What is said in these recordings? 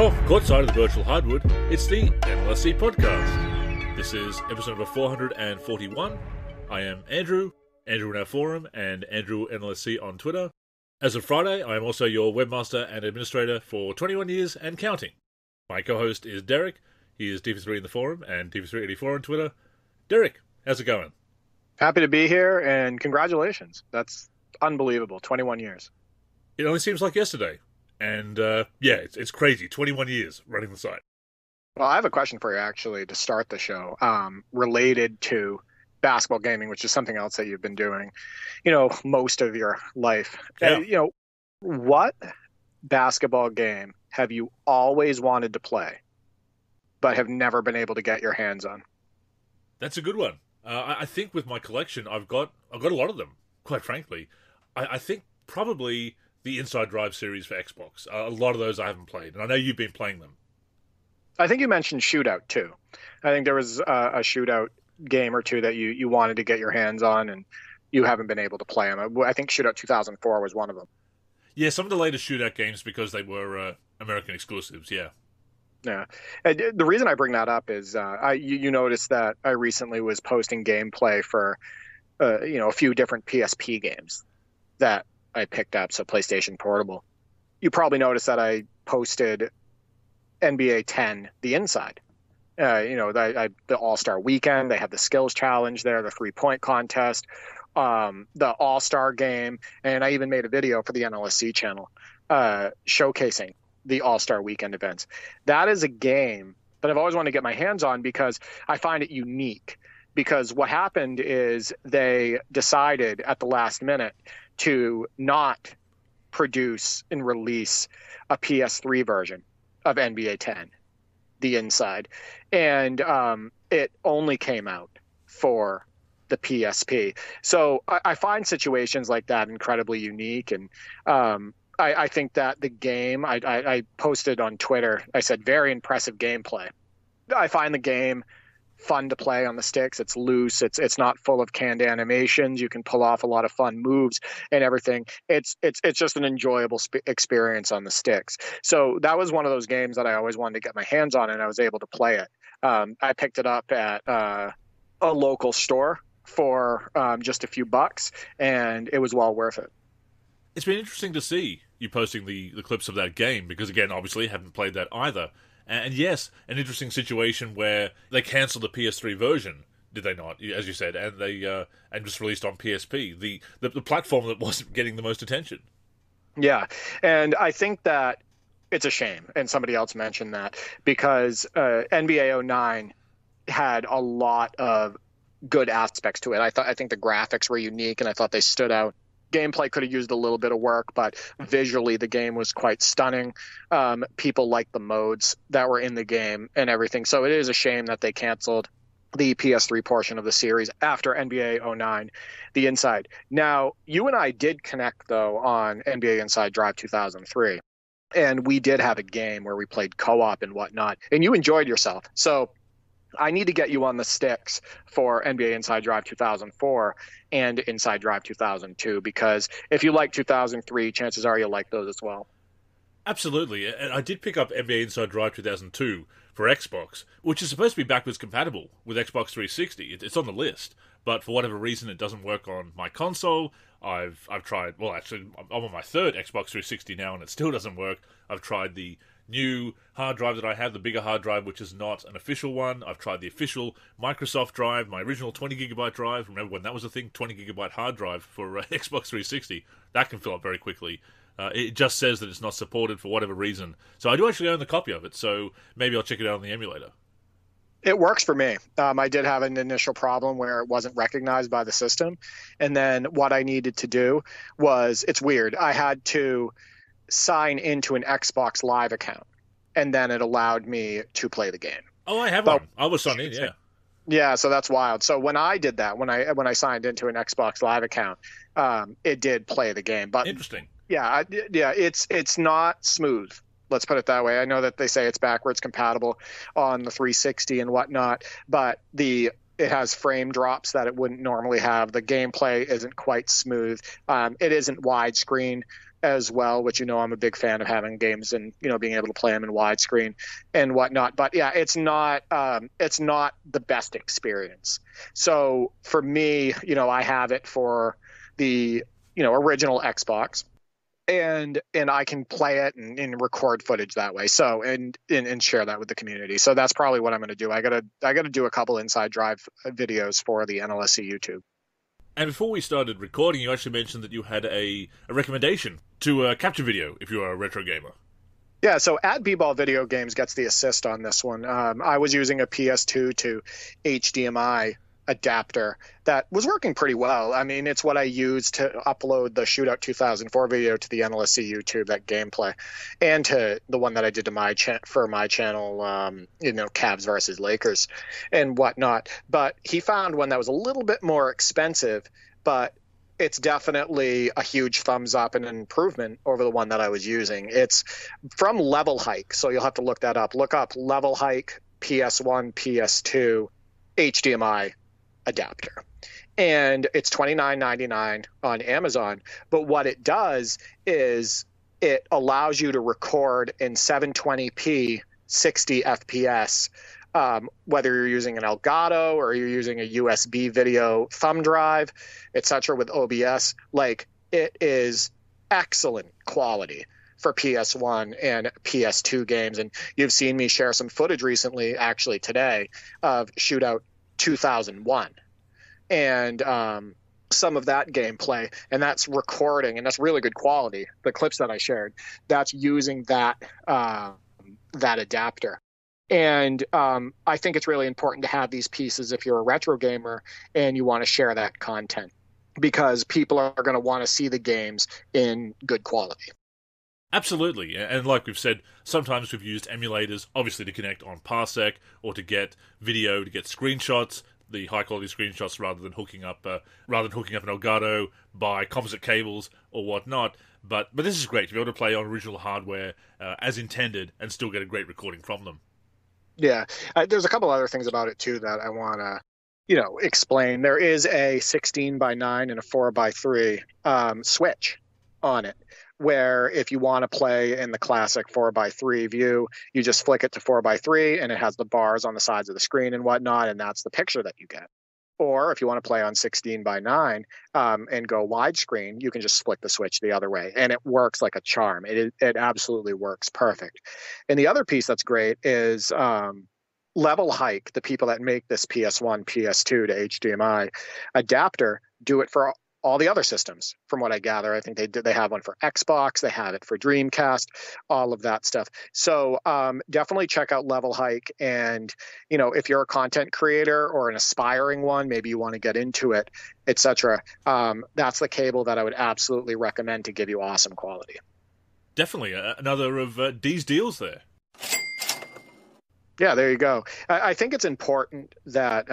From courtside of the virtual hardwood, it's the NLSC Podcast. This is episode number 441. I am Andrew in our forum, and Andrew NLSC on Twitter. As of Friday, I am also your webmaster and administrator for 21 years and counting. My co-host is Derek. He is DP3 in the forum and DP384 on Twitter. Derek, how's it going? Happy to be here, and congratulations. That's unbelievable. 21 years. It only seems like yesterday. And, it's crazy. 21 years running the site. Well, I have a question for you, actually, to start the show, related to basketball gaming, which is something else that you've been doing, most of your life. Yeah. What basketball game have you always wanted to play, but have never been able to get your hands on? That's a good one. I think with my collection, I've got a lot of them, quite frankly. I think probably the Inside Drive series for Xbox. A lot of those I haven't played, and I know you've been playing them. I think you mentioned Shootout, too. I think there was a Shootout game or two that you wanted to get your hands on, and you haven't been able to play them. I think Shootout 2004 was one of them. Yeah, some of the latest Shootout games, because they were American exclusives, yeah. Yeah. And the reason I bring that up is you noticed that I recently was posting gameplay for, a few different PSP games that I picked up, so PlayStation Portable. You probably noticed that I posted NBA 10, the Inside. The All-Star Weekend, they have the Skills Challenge there, the three-point contest, the All-Star Game, and I even made a video for the NLSC channel showcasing the All-Star Weekend events. That is a game that I've always wanted to get my hands on because I find it unique. Because what happened is they decided at the last minute to not produce and release a PS3 version of NBA 10, the Inside. And it only came out for the PSP. So I find situations like that incredibly unique. And I think that the game, I posted on Twitter, I said, very impressive gameplay. I find the game fun to play on the sticks. It's loose. It's not full of canned animations. You can pull off a lot of fun moves and everything. It's just an enjoyable experience on the sticks. So that was one of those games that I always wanted to get my hands on, and I was able to play it. I picked it up at a local store for just a few bucks, and it was well worth it. It's been interesting to see you posting the clips of that game, because, again, obviously haven't played that either. And yes, an interesting situation where they cancelled the PS3 version, did they not? As you said, and they and just released on PSP, the platform that wasn't getting the most attention. Yeah, and I think that it's a shame, and somebody else mentioned that, because NBA 09 had a lot of good aspects to it. I think the graphics were unique, and I thought they stood out. Gameplay could have used a little bit of work, but visually the game was quite stunning. People liked the modes that were in the game and everything. So it is a shame that they canceled the PS3 portion of the series after NBA 09, the Inside. Now, you and I did connect, though, on NBA Inside Drive 2003. And we did have a game where we played co-op and whatnot. And you enjoyed yourself. So I need to get you on the sticks for NBA Inside Drive 2004 and Inside Drive 2002, because if you like 2003, chances are you'll like those as well. Absolutely. And I did pick up NBA Inside Drive 2002 for Xbox, which is supposed to be backwards compatible with Xbox 360. It's on the list, but for whatever reason, it doesn't work on my console. I've tried, well, actually, I'm on my third Xbox 360 now, and it still doesn't work. I've tried the new hard drive that I have, the bigger hard drive, which is not an official one. I've tried the official Microsoft drive, my original 20GB drive. Remember when that was a thing? 20GB hard drive for Xbox 360. That can fill up very quickly. It just says that it's not supported for whatever reason. So I do actually own the copy of it, so maybe I'll check it out on the emulator. It works for me. I did have an initial problem where it wasn't recognized by the system. And then what I needed to do was, it's weird, I had to sign into an Xbox Live account, and then it allowed me to play the game. Oh, I have one. I was signed in, yeah. Yeah, so that's wild. So when I did that, when I signed into an Xbox Live account, it did play the game. But interesting. Yeah, it's not smooth. Let's put it that way. I know that they say it's backwards compatible on the 360 and whatnot, but It has frame drops that it wouldn't normally have. The gameplay isn't quite smooth. It isn't widescreen as well, which, I'm a big fan of having games and, being able to play them in widescreen and whatnot. But yeah, it's not the best experience. So for me, I have it for the, original Xbox. And I can play it and record footage that way. So and share that with the community. So that's probably what I'm going to do. I gotta do a couple inside drive videos for the NLSC YouTube. And before we started recording, you actually mentioned that you had a recommendation to capture video if you are a retro gamer. Yeah, so at B-Ball Video Games gets the assist on this one. I was using a PS2 to HDMI adapter that was working pretty well. I mean, it's what I used to upload the Shootout 2004 video to the NLSC YouTube, that gameplay, and to the one that I did to for my channel, Cavs versus Lakers and whatnot. But he found one that was a little bit more expensive, but it's definitely a huge thumbs up and an improvement over the one that I was using. It's from Level Hike, so you'll have to look that up. Look up Level Hike PS1, PS2 HDMI adapter, and it's $29.99 on Amazon. But what it does is it allows you to record in 720p 60 FPS, whether you're using an Elgato or you're using a USB video thumb drive, etc. with OBS. Like, it is excellent quality for PS1 and PS2 games. And you've seen me share some footage recently, actually today, of Shootout 2001 and some of that gameplay, and that's recording, and that's really good quality. The clips that I shared, that's using that adapter. And I think it's really important to have these pieces if you're a retro gamer and you want to share that content, because people are going to want to see the games in good quality. Absolutely, and like we've said, sometimes we've used emulators, obviously, to connect on Parsec or to get video, to get screenshots, the high-quality screenshots, rather than hooking up an Elgato by composite cables or whatnot. But this is great to be able to play on original hardware as intended and still get a great recording from them. Yeah, there's a couple other things about it too that I want to, explain. There is a 16:9 and a 4:3 switch on it, where if you want to play in the classic 4:3 view, you just flick it to 4:3 and it has the bars on the sides of the screen and whatnot, and that's the picture that you get. Or if you want to play on 16:9 and go widescreen, you can just flick the switch the other way, and it works like a charm. It absolutely works perfect. And the other piece that's great is Level Hike, the people that make this PS1, PS2 to HDMI adapter, do it for all the other systems, from what I gather. I think they have one for Xbox, they have it for Dreamcast, all of that stuff. So definitely check out Level Hike. And, if you're a content creator or an aspiring one, maybe you want to get into it, etc. That's the cable that I would absolutely recommend to give you awesome quality. Definitely another of Dee's deals there. Yeah, there you go. I think it's important that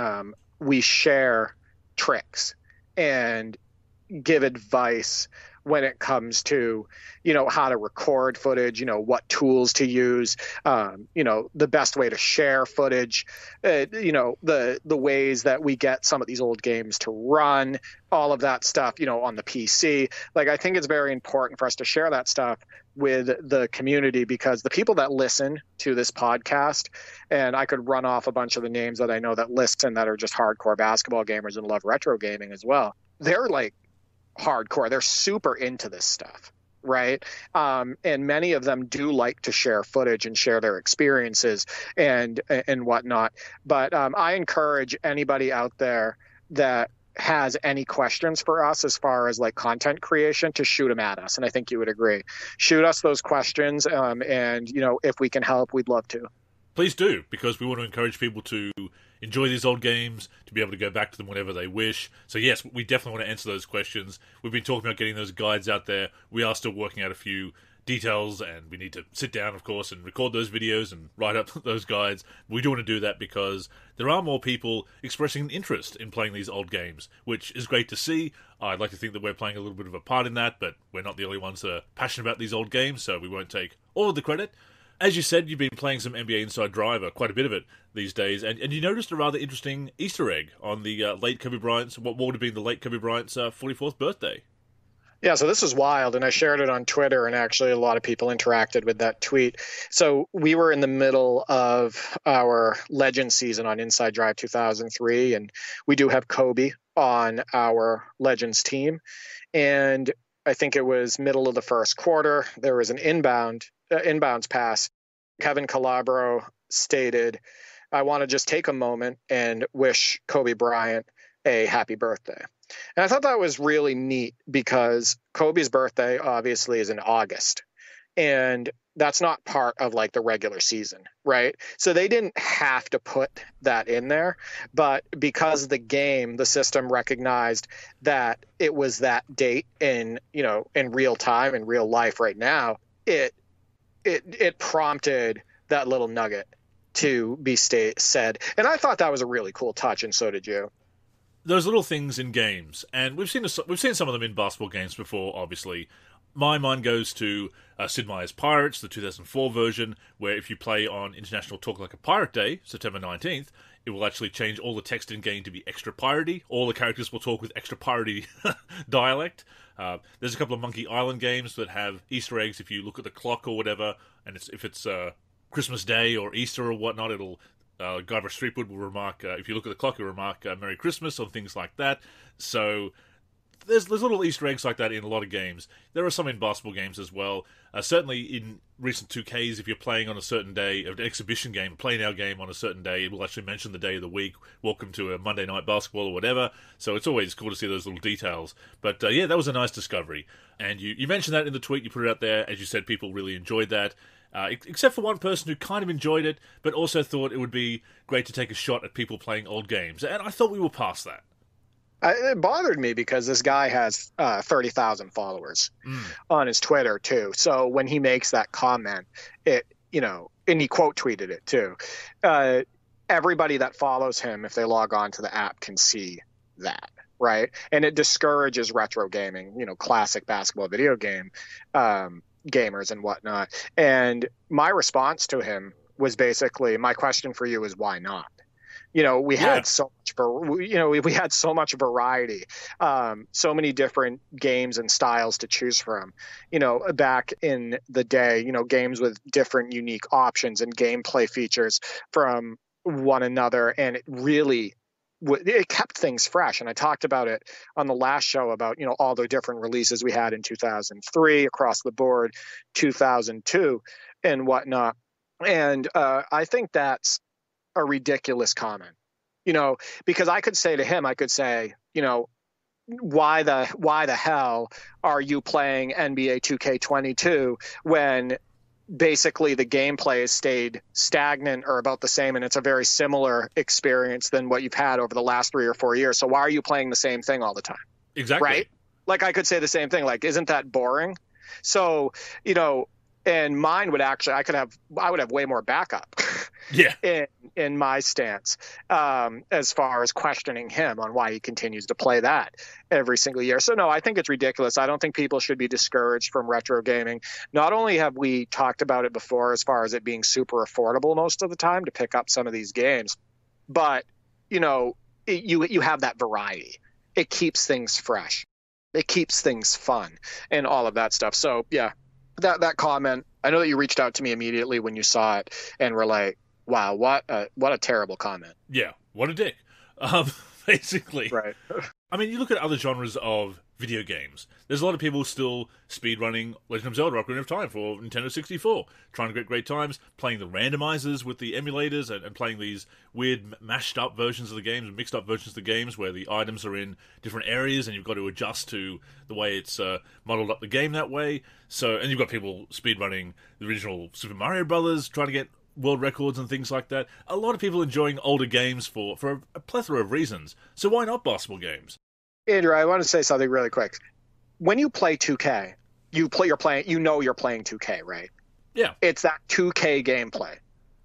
we share tricks and give advice when it comes to, how to record footage, what tools to use, the best way to share footage, the ways that we get some of these old games to run, all of that stuff, on the PC. Like, I think it's very important for us to share that stuff with the community, because the people that listen to this podcast, and I could run off a bunch of the names that I know that listen that are just hardcore basketball gamers and love retro gaming as well. They're like hardcore. They're super into this stuff, right? And many of them do like to share footage and share their experiences and whatnot. But I encourage anybody out there that has any questions for us as far as like content creation to shoot them at us. And I think you would agree. Shoot us those questions. And, if we can help, we'd love to. Please do, because we want to encourage people to enjoy these old games, to be able to go back to them whenever they wish. So yes, we definitely want to answer those questions. We've been talking about getting those guides out there. We are still working out a few details, and we need to sit down, of course, and record those videos and write up those guides. We do want to do that because there are more people expressing an interest in playing these old games, which is great to see. I'd like to think that we're playing a little bit of a part in that, but we're not the only ones that are passionate about these old games, so we won't take all of the credit. As you said, you've been playing some NBA Inside Driver, quite a bit of it these days, and you noticed a rather interesting Easter egg on the late Kobe Bryant's, what would have been the late Kobe Bryant's 44th birthday. Yeah, so this was wild, and I shared it on Twitter, and actually a lot of people interacted with that tweet. So we were in the middle of our Legends season on Inside Drive 2003, and we do have Kobe on our Legends team. And I think it was middle of the first quarter. There was an inbounds pass. Kevin Calabro stated, "I want to just take a moment and wish Kobe Bryant a happy birthday." And I thought that was really neat because Kobe's birthday obviously is in August, and that's not part of like the regular season, right? So they didn't have to put that in there, but because the system recognized that it was that date in real time, in real life right now, it prompted that little nugget to be said. And I thought that was a really cool touch, and so did you. Those little things in games, and we've seen some of them in basketball games before, obviously. My mind goes to Sid Meier's Pirates, the 2004 version, where if you play on International Talk Like a Pirate Day, September 19th, it will actually change all the text in-game to be extra piratey. All the characters will talk with extra piratey dialect. There's a couple of Monkey Island games that have Easter eggs if you look at the clock or whatever, and if it's Christmas Day or Easter or whatnot, it'll... Guyver Streetwood will remark, if you look at the clock, he'll remark Merry Christmas or things like that. So there's little Easter eggs like that in a lot of games. There are some in basketball games as well. Certainly in recent 2Ks, if you're playing on a certain day, an exhibition game, play now game on a certain day, it will actually mention the day of the week, welcome to a Monday Night Basketball or whatever. So it's always cool to see those little details. But yeah, that was a nice discovery. And you mentioned that in the tweet, you put it out there. As you said, people really enjoyed that. Except for one person who kind of enjoyed it, but also thought it would be great to take a shot at people playing old games. And I thought we were past that. It bothered me because this guy has 30,000 followers on his Twitter, too. So when he makes that comment, and he quote tweeted it, too. Everybody that follows him, if they log on to the app, can see that. Right. And it discourages retro gaming, classic basketball video game gamers and whatnot. And my response to him was basically, my question for you is why not? We had so much variety, so many different games and styles to choose from, back in the day, games with different unique options and gameplay features from one another. And it kept things fresh. And I talked about it on the last show about, all the different releases we had in 2003 across the board, 2002 and whatnot. And I think that's a ridiculous comment, because I could say to him, why the hell are you playing NBA 2K22 when basically the gameplay has stayed stagnant or about the same, and it's a very similar experience than what you've had over the last 3 or 4 years. So why are you playing the same thing all the time? Exactly. Right? Like I could say the same thing, like, isn't that boring? So, and mine would actually, I would have way more backup in my stance as far as questioning him on why he continues to play that every single year. So no, I think it's ridiculous. I don't think people should be discouraged from retro gaming. Not only have we talked about it before as far as it being super affordable most of the time to pick up some of these games, but you have that variety. It keeps things fresh. It keeps things fun and all of that stuff. So yeah, that comment, I know that you reached out to me immediately when you saw it and were like, wow, what a terrible comment. Yeah, what a dick. Basically. Right. I mean, you look at other genres of video games. There's a lot of people still speedrunning Legend of Zelda Ocarina of Time for Nintendo 64, trying to get great times, playing the randomizers with the emulators and playing these weird mashed up versions of the games, mixed up versions of the games where the items are in different areas and you've got to adjust to the way it's modeled up the game that way. And you've got people speedrunning the original Super Mario Brothers, trying to get world records and things like that. A lot of people enjoying older games for a plethora of reasons. So why not basketball games? Andrew, I want to say something really quick. When you play 2K, you're playing 2K, right? Yeah. It's that 2K gameplay,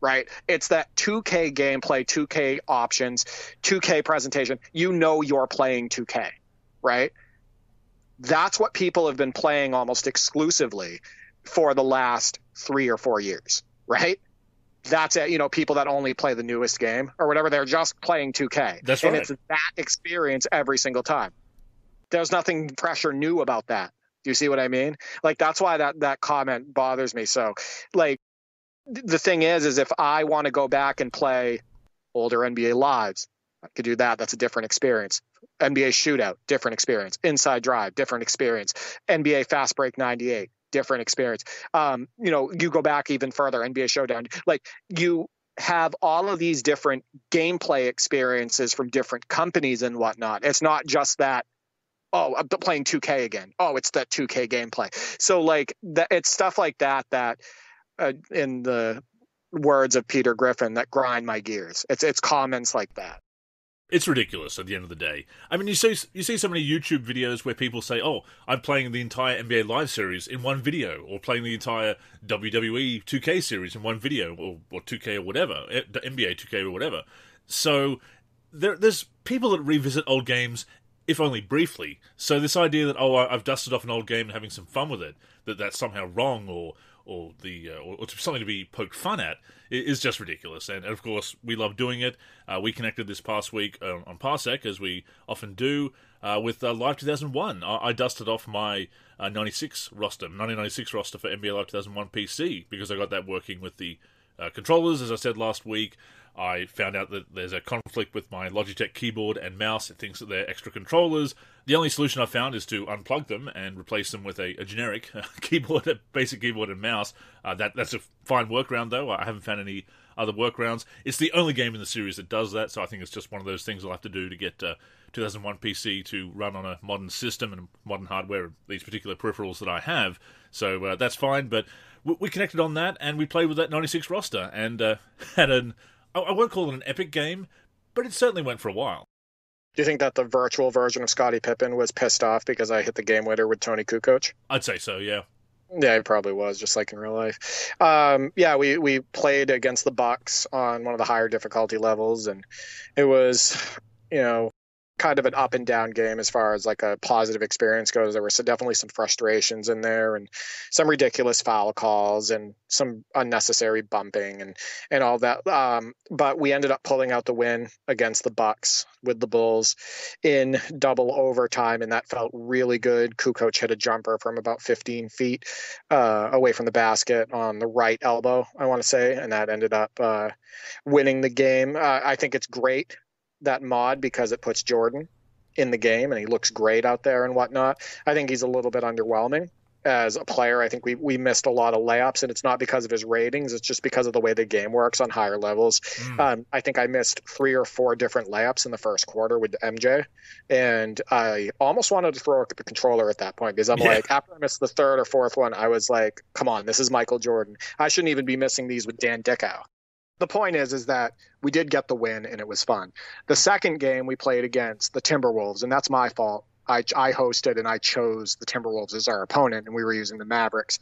right? It's that 2K gameplay, 2K options, 2K presentation. You're playing 2K, right? That's what people have been playing almost exclusively for the last 3 or 4 years. right? That's it. People that only play the newest game or whatever, they're just playing 2K. That's and right. it's that experience every single time. There's nothing fresh or new about that. Do you see what I mean? Like, that's why that comment bothers me. So, like, the thing is if I want to go back and play older NBA lives, I could do that. That's a different experience. NBA shootout, different experience. Inside drive, different experience. NBA fast break 98, different experience. You go back even further, NBA showdown. Like, you have all of these different gameplay experiences from different companies and whatnot. It's not just that, oh, I'm playing 2K again. Oh, it's that 2K gameplay. So, like, it's stuff like that in the words of Peter Griffin, that grind my gears. It's comments like that. It's ridiculous at the end of the day. I mean, you see so many YouTube videos where people say, oh, I'm playing the entire NBA Live series in one video, or playing the entire WWE 2K series in one video, or 2K or whatever, NBA 2K or whatever. So there's people that revisit old games, if only briefly. So this idea that, oh, I've dusted off an old game and having some fun with it, that's somehow wrong, or something to be poked fun at, is just ridiculous. And of course, we love doing it. We connected this past week on Parsec, as we often do, with Live 2001. I dusted off my 1996 roster for NBA Live 2001 PC, because I got that working with the controllers. As I said last week, I found out that there's a conflict with my Logitech keyboard and mouse. It thinks that they're extra controllers. The only solution I found is to unplug them and replace them with a generic keyboard, a basic keyboard and mouse. That's a fine workaround, though. I haven't found any other workarounds. It's the only game in the series that does that, so I think it's just one of those things I'll have to do to get 2001 PC to run on a modern system and modern hardware, these particular peripherals that I have. So that's fine, but we connected on that, and we played with that 96 roster, and had I won't call it an epic game, but it certainly went for a while. Do you think that the virtual version of Scottie Pippen was pissed off because I hit the game winner with Tony Kukoc? I'd say so, yeah. Yeah, he probably was, just like in real life. We played against the Bucks on one of the higher difficulty levels, and it was, kind of an up and down game as far as like a positive experience goes. There were definitely some frustrations in there, and some ridiculous foul calls, and some unnecessary bumping and all that. But we ended up pulling out the win against the Bucks with the Bulls in double overtime, and that felt really good. Kukoc hit a jumper from about 15 feet away from the basket on the right elbow, I want to say, and that ended up winning the game. I think it's great, that mod, because it puts Jordan in the game and he looks great out there and whatnot. I think he's a little bit underwhelming as a player. I think we missed a lot of layups, and it's not because of his ratings. It's just because of the way the game works on higher levels. I think I missed 3 or 4 different layups in the first quarter with MJ, and I almost wanted to throw the controller at that point, because I'm like, after I missed the 3rd or 4th one, I was like, come on, this is Michael Jordan. I shouldn't even be missing these with Dan Dickow. The point is that we did get the win, and it was fun. The second game we played against the Timberwolves, and that's my fault. I hosted, and I chose the Timberwolves as our opponent, and we were using the Mavericks.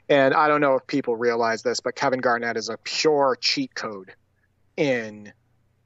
And I don't know if people realize this, but Kevin Garnett is a pure cheat code in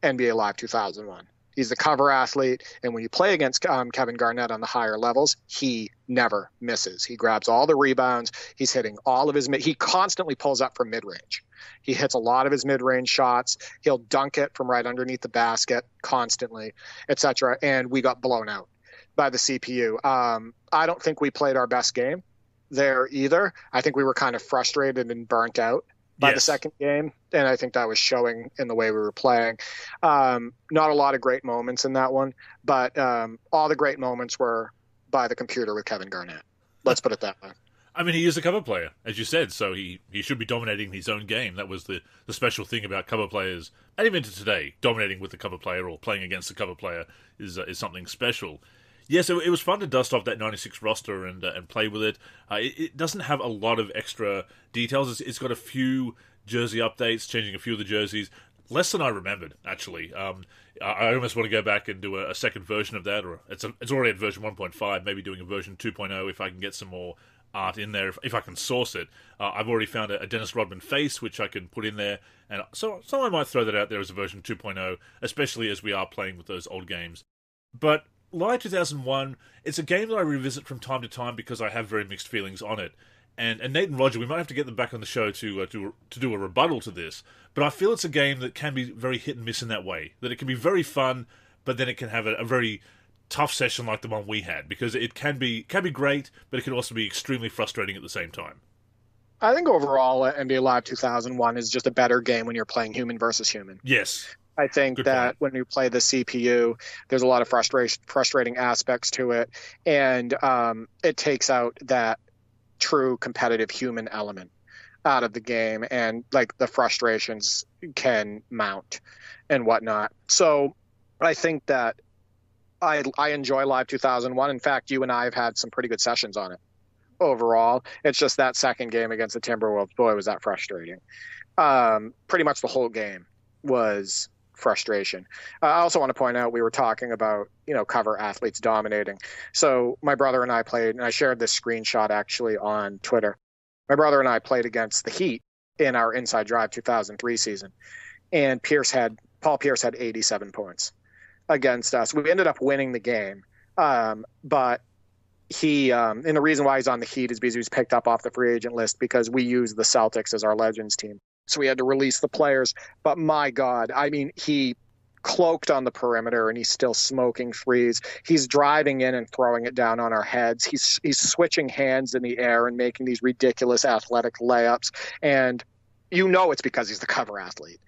NBA Live 2001. He's the cover athlete, and when you play against Kevin Garnett on the higher levels, he never misses. He grabs all the rebounds. He's hitting all of his he constantly pulls up from mid-range. He hits a lot of his mid-range shots. He'll dunk it from right underneath the basket constantly, etc. And we got blown out by the CPU. I don't think we played our best game there either. I think we were kind of frustrated and burnt out by the second game, and I think that was showing in the way we were playing. Not a lot of great moments in that one, but all the great moments were by the computer with Kevin Garnett. Let's put it that way. I mean, he is a cover player, as you said, so he should be dominating his own game. That was the special thing about cover players, and even to today, dominating with the cover player or playing against the cover player is something special. Yeah, so it was fun to dust off that 96 roster and play with it. It doesn't have a lot of extra details. It's got a few jersey updates, changing a few of the jerseys. Less than I remembered, actually. I almost want to go back and do a second version of that, or it's already at version 1.5, maybe doing a version 2.0 if I can get some more art in there, if I can source it. I've already found a Dennis Rodman face, which I can put in there, and so I might throw that out there as a version 2.0, especially as we are playing with those old games. But Live 2001, it's a game that I revisit from time to time because I have very mixed feelings on it. And Nate and Roger, we might have to get them back on the show to do a rebuttal to this, but I feel it's a game that can be very hit and miss in that way, that it can be very fun, but then it can have a very tough session like the one we had, because it can be great, but it can also be extremely frustrating at the same time. I think overall, NBA Live 2001 is just a better game when you're playing human versus human. Yes. I think Good that point. when you play the CPU, there's a lot of frustrating aspects to it, and it takes out that true competitive human element out of the game, and like the frustrations can mount and whatnot. So I think that I enjoy Live 2001. In fact, you and I have had some pretty good sessions on it overall. It's just that second game against the Timberwolves, boy, was that frustrating. Pretty much the whole game was frustration. I also want to point out, we were talking about, cover athletes dominating. So my brother and I played, and I shared this screenshot actually on Twitter. My brother and I played against the Heat in our Inside Drive 2003 season, and Paul Pierce had 87 points against us. We ended up winning the game, but he and the reason why he's on the Heat is because he was picked up off the free agent list, because we use the Celtics as our Legends team. So we had to release the players. But my God, I mean, he cloaked on the perimeter, and he's still smoking threes. He's driving in and throwing it down on our heads. He's switching hands in the air and making these ridiculous athletic layups. And it's because he's the cover athlete,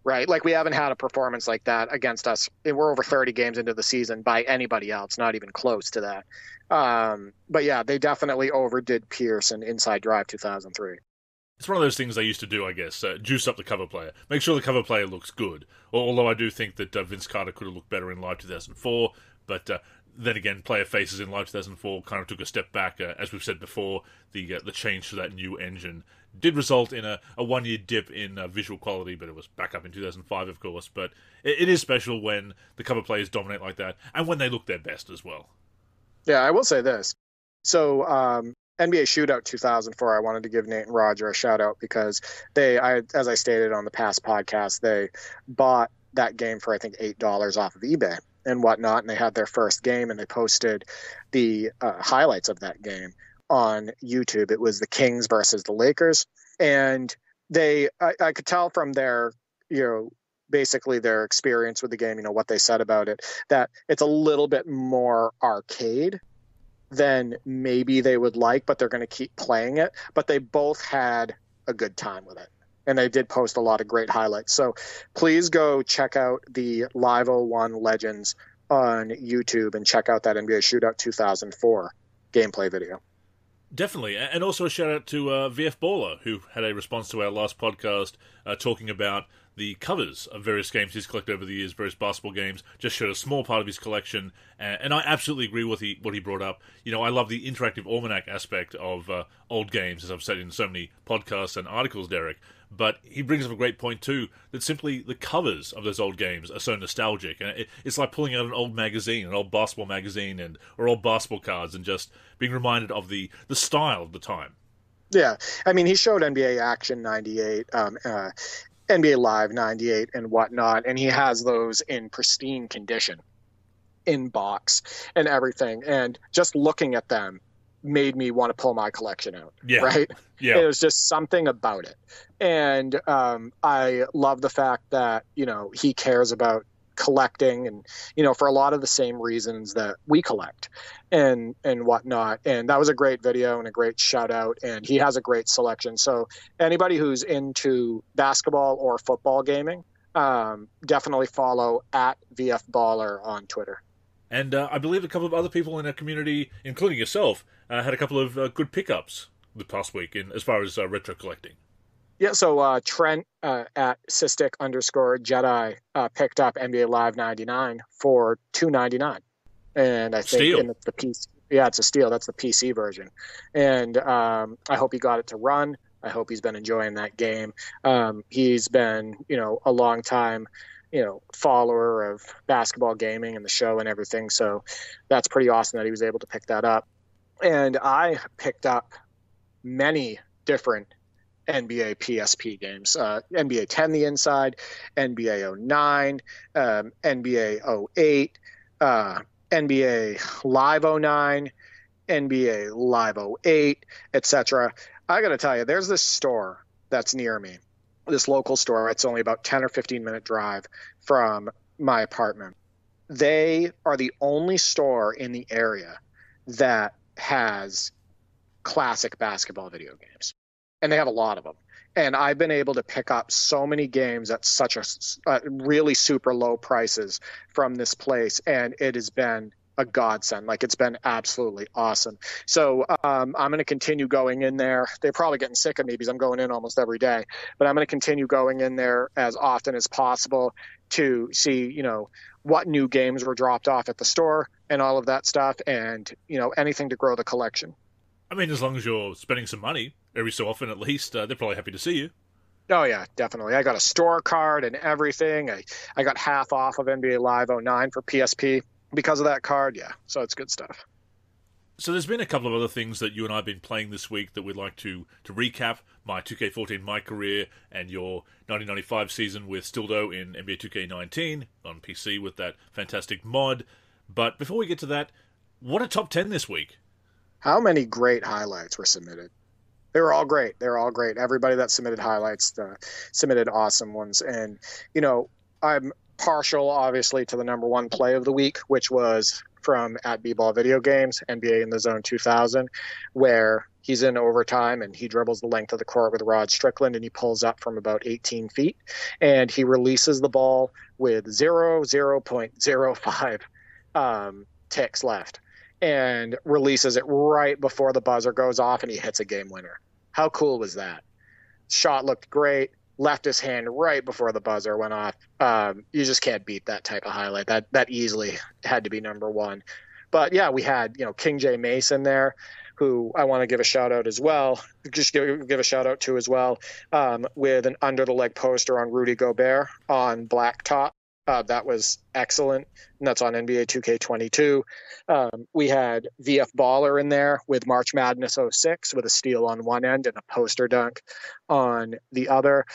right? Like, we haven't had a performance like that against us. We're over 30 games into the season by anybody else, not even close to that. But yeah, they definitely overdid Pierce in Inside Drive 2003. It's one of those things they used to do, I guess. Juice up the cover player. Make sure the cover player looks good. Although I do think that Vince Carter could have looked better in Live 2004. But then again, player faces in Live 2004 kind of took a step back. As we've said before, the change to that new engine did result in a one-year dip in visual quality, but it was back up in 2005, of course. But it is special when the cover players dominate like that, and when they look their best as well. Yeah, I will say this. So NBA Shootout 2004, I wanted to give Nate and Roger a shout out, because as I stated on the past podcast, they bought that game for, I think, $8 off of eBay and whatnot. And they had their first game, and they posted the highlights of that game on YouTube. It was the Kings versus the Lakers. And I could tell from their, basically their experience with the game, what they said about it, that it's a little bit more arcade than maybe they would like, but they're going to keep playing it. But they both had a good time with it, and they did post a lot of great highlights. So please go check out the Live 01 Legends on YouTube and check out that NBA Shootout 2004 gameplay video. Definitely, and also a shout out to VF Baller, who had a response to our last podcast talking about the covers of various games he's collected over the years, various basketball games, just showed a small part of his collection, and I absolutely agree with what he brought up. I love the interactive almanac aspect of old games, as I've said in so many podcasts and articles, Derek, but he brings up a great point too, that simply the covers of those old games are so nostalgic, and it's like pulling out an old magazine, an old basketball magazine, or old basketball cards, and just being reminded of the style of the time. Yeah, I mean, he showed NBA Action 98, NBA Live 98 and whatnot, and he has those in pristine condition in box and everything, and just looking at them made me want to pull my collection out. Right? Yeah. It was just something about it. And I love the fact that, he cares about collecting, and for a lot of the same reasons that we collect and whatnot. And that was a great video and a great shout out, and he has a great selection. So anybody who's into basketball or football gaming, definitely follow at VF Baller on Twitter. And I believe a couple of other people in our community, including yourself, had a couple of good pickups the past week as far as retro collecting. Yeah, so Trent at Cystic_Jedi picked up NBA Live 99 for $2.99, and I think it's the PC. Yeah, it's a steal. That's the PC version, and I hope he got it to run. I hope he's been enjoying that game. He's been, a long time, follower of basketball gaming and the show and everything. So that's pretty awesome that he was able to pick that up. And I picked up many different NBA PSP games, NBA 10 the Inside, NBA 09, NBA 08, NBA Live 09, NBA Live 08, etc. I got to tell you, there's this store that's near me, this local store. It's only about 10 or 15-minute drive from my apartment. They are the only store in the area that has classic basketball video games, and they have a lot of them. And I've been able to pick up so many games at such a really super low prices from this place, and it has been a godsend. Like, it's been absolutely awesome. So I'm going to continue going in there. They're probably getting sick of me because I'm going in almost every day, but I'm going to continue going in there as often as possible to see, what new games were dropped off at the store and all of that stuff, and, anything to grow the collection. I mean, as long as you're spending some money every so often, at least, they're probably happy to see you. Oh, yeah, definitely. I got a store card and everything. I got half off of NBA Live 09 for PSP because of that card. Yeah, so it's good stuff. So there's been a couple of other things that you and I have been playing this week that we'd like to recap. My 2K14 MyCAREER and your 1995 season with Stildo in NBA 2K19 on PC with that fantastic mod. But before we get to that, what a top 10 this week. How many great highlights were submitted? They were all great. Everybody that submitted highlights submitted awesome ones. And, I'm partial, obviously, to the number one play of the week, which was from at B-Ball Video Games, NBA in the Zone 2000, where he's in overtime and he dribbles the length of the court with Rod Strickland, and he pulls up from about 18 feet, and he releases the ball with 0.05 ticks left, and releases it right before the buzzer goes off, and he hits a game winner. How cool was that? Shot looked great. Left his hand right before the buzzer went off. You just can't beat that type of highlight. That easily had to be number one. But yeah, we had King J Mason there, who I want to give a shout out as well. Just give a shout out to as well, with an under the leg poster on Rudy Gobert on black top. That was excellent, and that's on NBA 2K22. We had VF Baller in there with March Madness 06 with a steal on one end and a poster dunk on the other.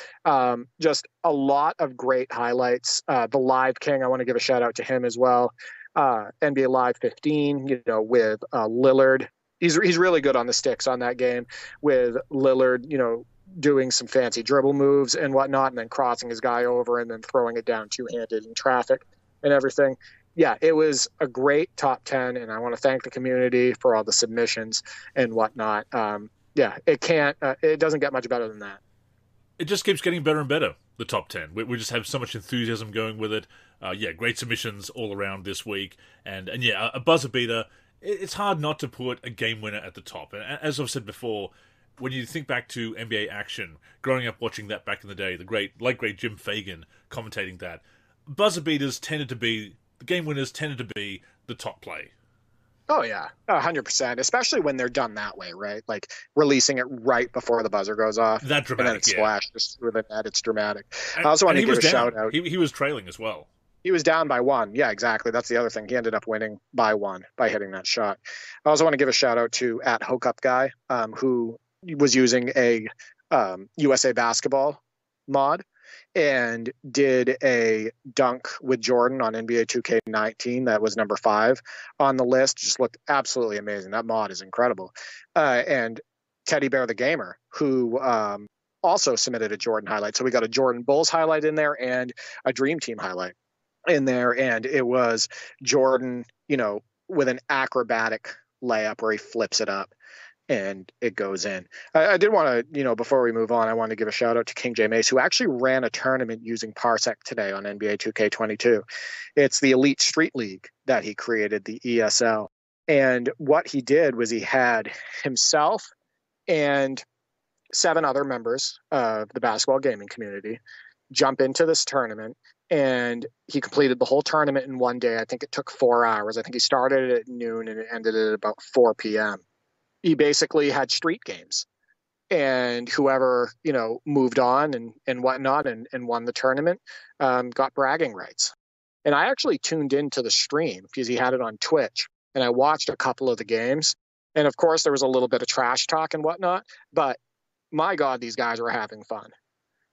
Just a lot of great highlights. The Live King, I want to give a shout out to him as well. NBA Live 15, with Lillard. He's really good on the sticks on that game with Lillard, doing some fancy dribble moves and whatnot, and then crossing his guy over and then throwing it down two-handed in traffic and everything. Yeah, it was a great top 10, and I want to thank the community for all the submissions and whatnot. It doesn't get much better than that. It just keeps getting better and better, the top 10. We just have so much enthusiasm going with it. Great submissions all around this week. And a buzzer beater. It's hard not to put a game winner at the top. And as I've said before, when you think back to NBA action, growing up watching that back in the day, the late great Jim Fagan commentating that, buzzer beaters the game winners tended to be the top play. Oh, yeah, 100%, especially when they're done that way, right? Like releasing it right before the buzzer goes off. That dramatic, and then it splashes through the net. It's dramatic. I also want to give a shout out. He was trailing as well. He was down by one. Yeah, exactly. That's the other thing. He ended up winning by one by hitting that shot. I also want to give a shout out to @HookUpGuy, who was using a USA Basketball mod and did a dunk with Jordan on NBA 2K19 that was number 5 on the list. Just looked absolutely amazing. That mod is incredible. And Teddy Bear the Gamer, who also submitted a Jordan highlight. So we got a Jordan Bulls highlight in there and a Dream Team highlight in there. And it was Jordan, with an acrobatic layup where he flips it up and it goes in. I did want to, before we move on, I want to give a shout out to King J Mace, who actually ran a tournament using Parsec today on NBA 2K22. It's the Elite Street League that he created, the ESL. And what he did was he had himself and 7 other members of the basketball gaming community jump into this tournament. And he completed the whole tournament in one day. I think it took 4 hours. I think he started at noon and it ended at about 4 p.m. He basically had street games, and whoever, moved on and whatnot and won the tournament got bragging rights. And I actually tuned into the stream because he had it on Twitch, and I watched a couple of the games. And of course, there was a little bit of trash talk and whatnot, but my God, these guys were having fun.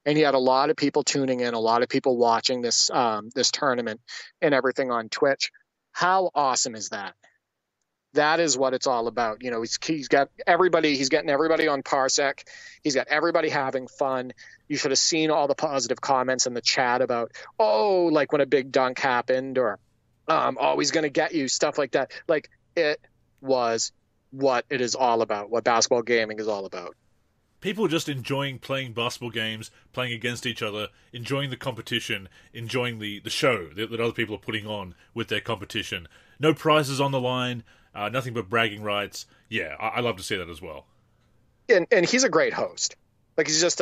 And he had a lot of people tuning in, a lot of people watching this tournament and everything on Twitch. How awesome is that? That is what it's all about. He's got everybody. He's getting everybody on Parsec. He's got everybody having fun. You should have seen all the positive comments in the chat about, like when a big dunk happened, or he's going to get you, stuff like that. Like, it was what it is all about, what basketball gaming is all about. People just enjoying playing basketball games, playing against each other, enjoying the competition, enjoying the show that other people are putting on with their competition. No prizes on the line, nothing but bragging rights. Yeah, I love to see that as well. And he's a great host. Like, he's just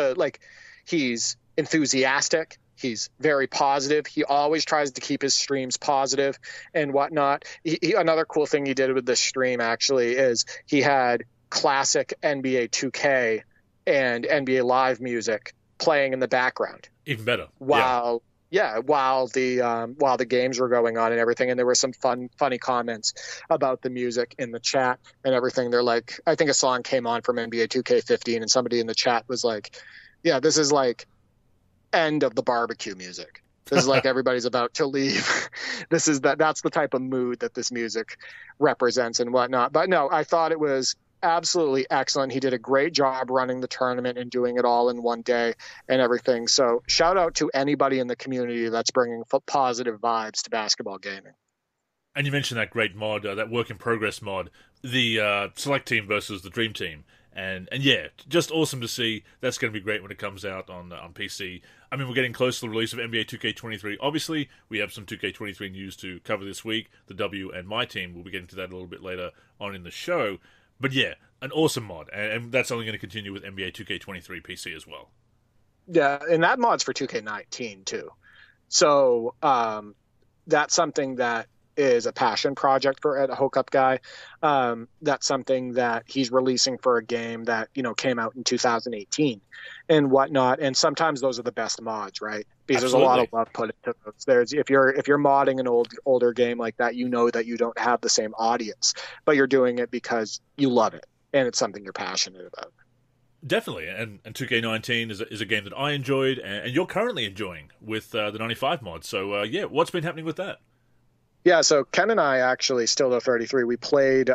he's enthusiastic. He's very positive. He always tries to keep his streams positive and whatnot. Another cool thing he did with this stream, actually, is he had classic NBA 2K and NBA Live music playing in the background. Even better. While the games were going on and everything. And there were some funny comments about the music in the chat and everything. They're like, I think a song came on from NBA 2K15, and somebody in the chat was like, yeah, this is like end of the barbecue music. This is like everybody's about to leave. That's the type of mood that this music represents and whatnot. But no, I thought it was absolutely excellent. He did a great job running the tournament and doing it all in one day and everything. So shout out to anybody in the community that's bringing positive vibes to basketball gaming. And you mentioned that great mod, that work in progress mod, the select team versus the dream team. And yeah, just awesome to see. That's going to be great when it comes out on PC. I mean, we're getting close to the release of NBA 2K23. Obviously, we have some 2K23 news to cover this week. The W and MyTEAM. We'll be getting to that a little bit later on in the show. But yeah, an awesome mod. And that's only going to continue with NBA 2K23 PC as well. Yeah, and that mod's for 2K19 too. So that's something that is a passion project for Ed Hokup guy. That's something that he's releasing for a game that, came out in 2018 and whatnot. And sometimes those are the best mods, right? Because Absolutely. There's a lot of love put into those. If you're modding an older game like that, that you don't have the same audience, but you're doing it because you love it and it's something you're passionate about. Definitely, and 2K19 is a game that I enjoyed, and you're currently enjoying with the 95 mod. So yeah, what's been happening with that? Yeah, so Ken and I actually, Still 33, we played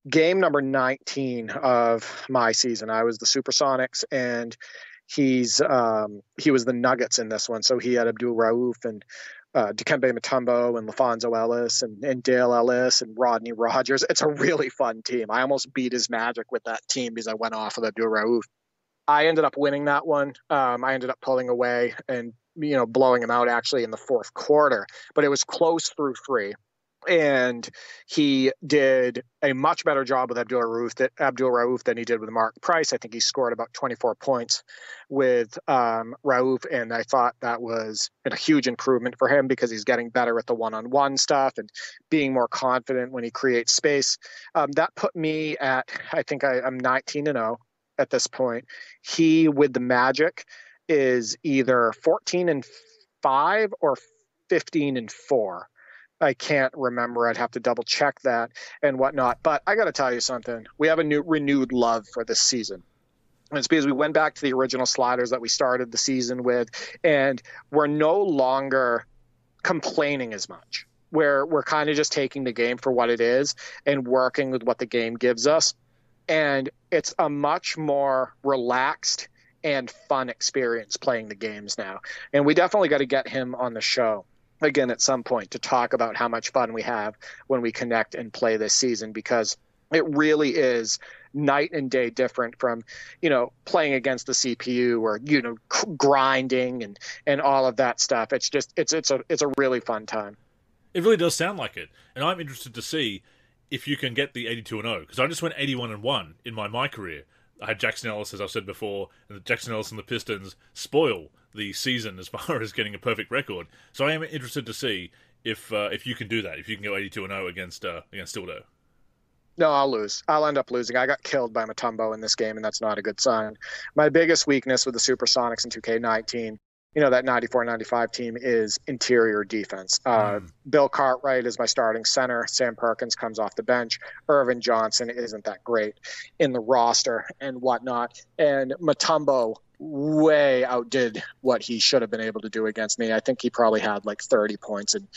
game number 19 of my season. I was the Supersonics, and he was the Nuggets in this one. So he had Abdul Rauf and Dikembe Mutombo and LaFonso Ellis and Dale Ellis and Rodney Rogers. It's a really fun team. I almost beat his magic with that team because I went off with Abdul Rauf. I ended up winning that one. I ended up pulling away and blowing him out actually in the fourth quarter, but it was close through three. And he did a much better job with Abdul Rauf than he did with Mark Price. I think he scored about 24 points with Rauf, and I thought that was a huge improvement for him because he's getting better at the one-on-one stuff and being more confident when he creates space. That put me at, I think I'm 19-0 at this point. He, with the Magic, is either 14-5 or 15-4. I can't remember. I'd have to double check that and whatnot. But I got to tell you something. We have a renewed love for this season. And it's because we went back to the original sliders that we started the season with, and we're no longer complaining as much. We're kind of just taking the game for what it is and working with what the game gives us. And it's a much more relaxed and fun experience playing the games now. And we definitely got to get him on the show again at some point to talk about how much fun we have when we connect and play this season, because it really is night and day different from, playing against the CPU or, grinding and all of that stuff. It's just, it's a really fun time. It really does sound like it. And I'm interested to see if you can get the 82-0, because I just went 81-1 in my MyCAREER. I had Jackson Ellis, as I've said before, and Jackson Ellis and the Pistons spoil the season as far as getting a perfect record. So I am interested to see if you can do that, if you can go 82-0 against Stildo. No, I'll lose. I'll end up losing. I got killed by Mutombo in this game, and that's not a good sign. My biggest weakness with the Supersonics in 2K19, that 94-95 team, is interior defense. Bill Cartwright is my starting center. Sam Perkins comes off the bench. Irvin Johnson isn't that great in the roster and whatnot. And Mutombo way outdid what he should have been able to do against me. I think he probably had like 30 points and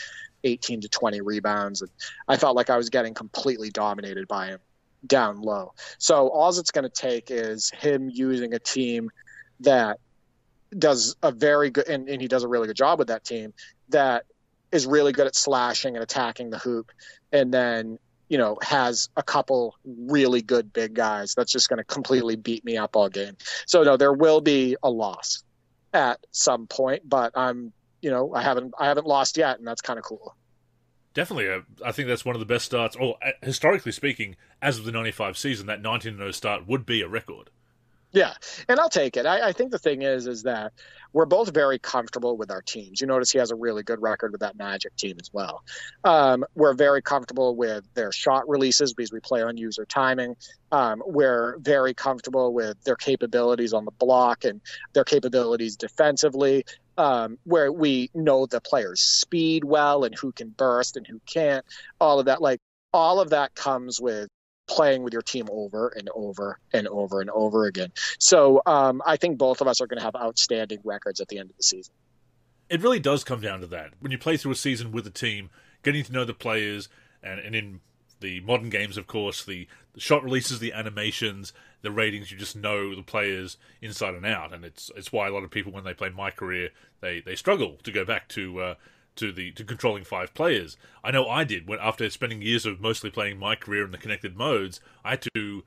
18 to 20 rebounds. And I felt like I was getting completely dominated by him down low. So all it's going to take is him using a team that does a very good, and he does a really good job with that team, that is really good at slashing and attacking the hoop. And then, has a couple really good big guys that's just going to completely beat me up all game. So no, there will be a loss at some point, but I haven't lost yet, and that's kind of cool. Definitely. I think that's one of the best starts, or historically speaking, as of the 95 season, that 19-0 start would be a record. Yeah, and I'll take it. I think the thing is that we're both very comfortable with our teams. You notice he has a really good record with that Magic team as well. We're very comfortable with their shot releases because we play on user timing. We're very comfortable with their capabilities on the block and their capabilities defensively, where we know the player's speed well and who can burst and who can't. All of that comes with playing with your team over and over and over and over again. So I think both of us are going to have outstanding records at the end of the season. It really does come down to that. When you play through a season with a team, getting to know the players, and in the modern games, of course, the shot releases, the animations, the ratings, you just know the players inside and out. And it's why a lot of people, when they play MyCAREER, they struggle to go back to controlling 5 players. I know I did. After spending years of mostly playing MyCAREER in the connected modes, I had to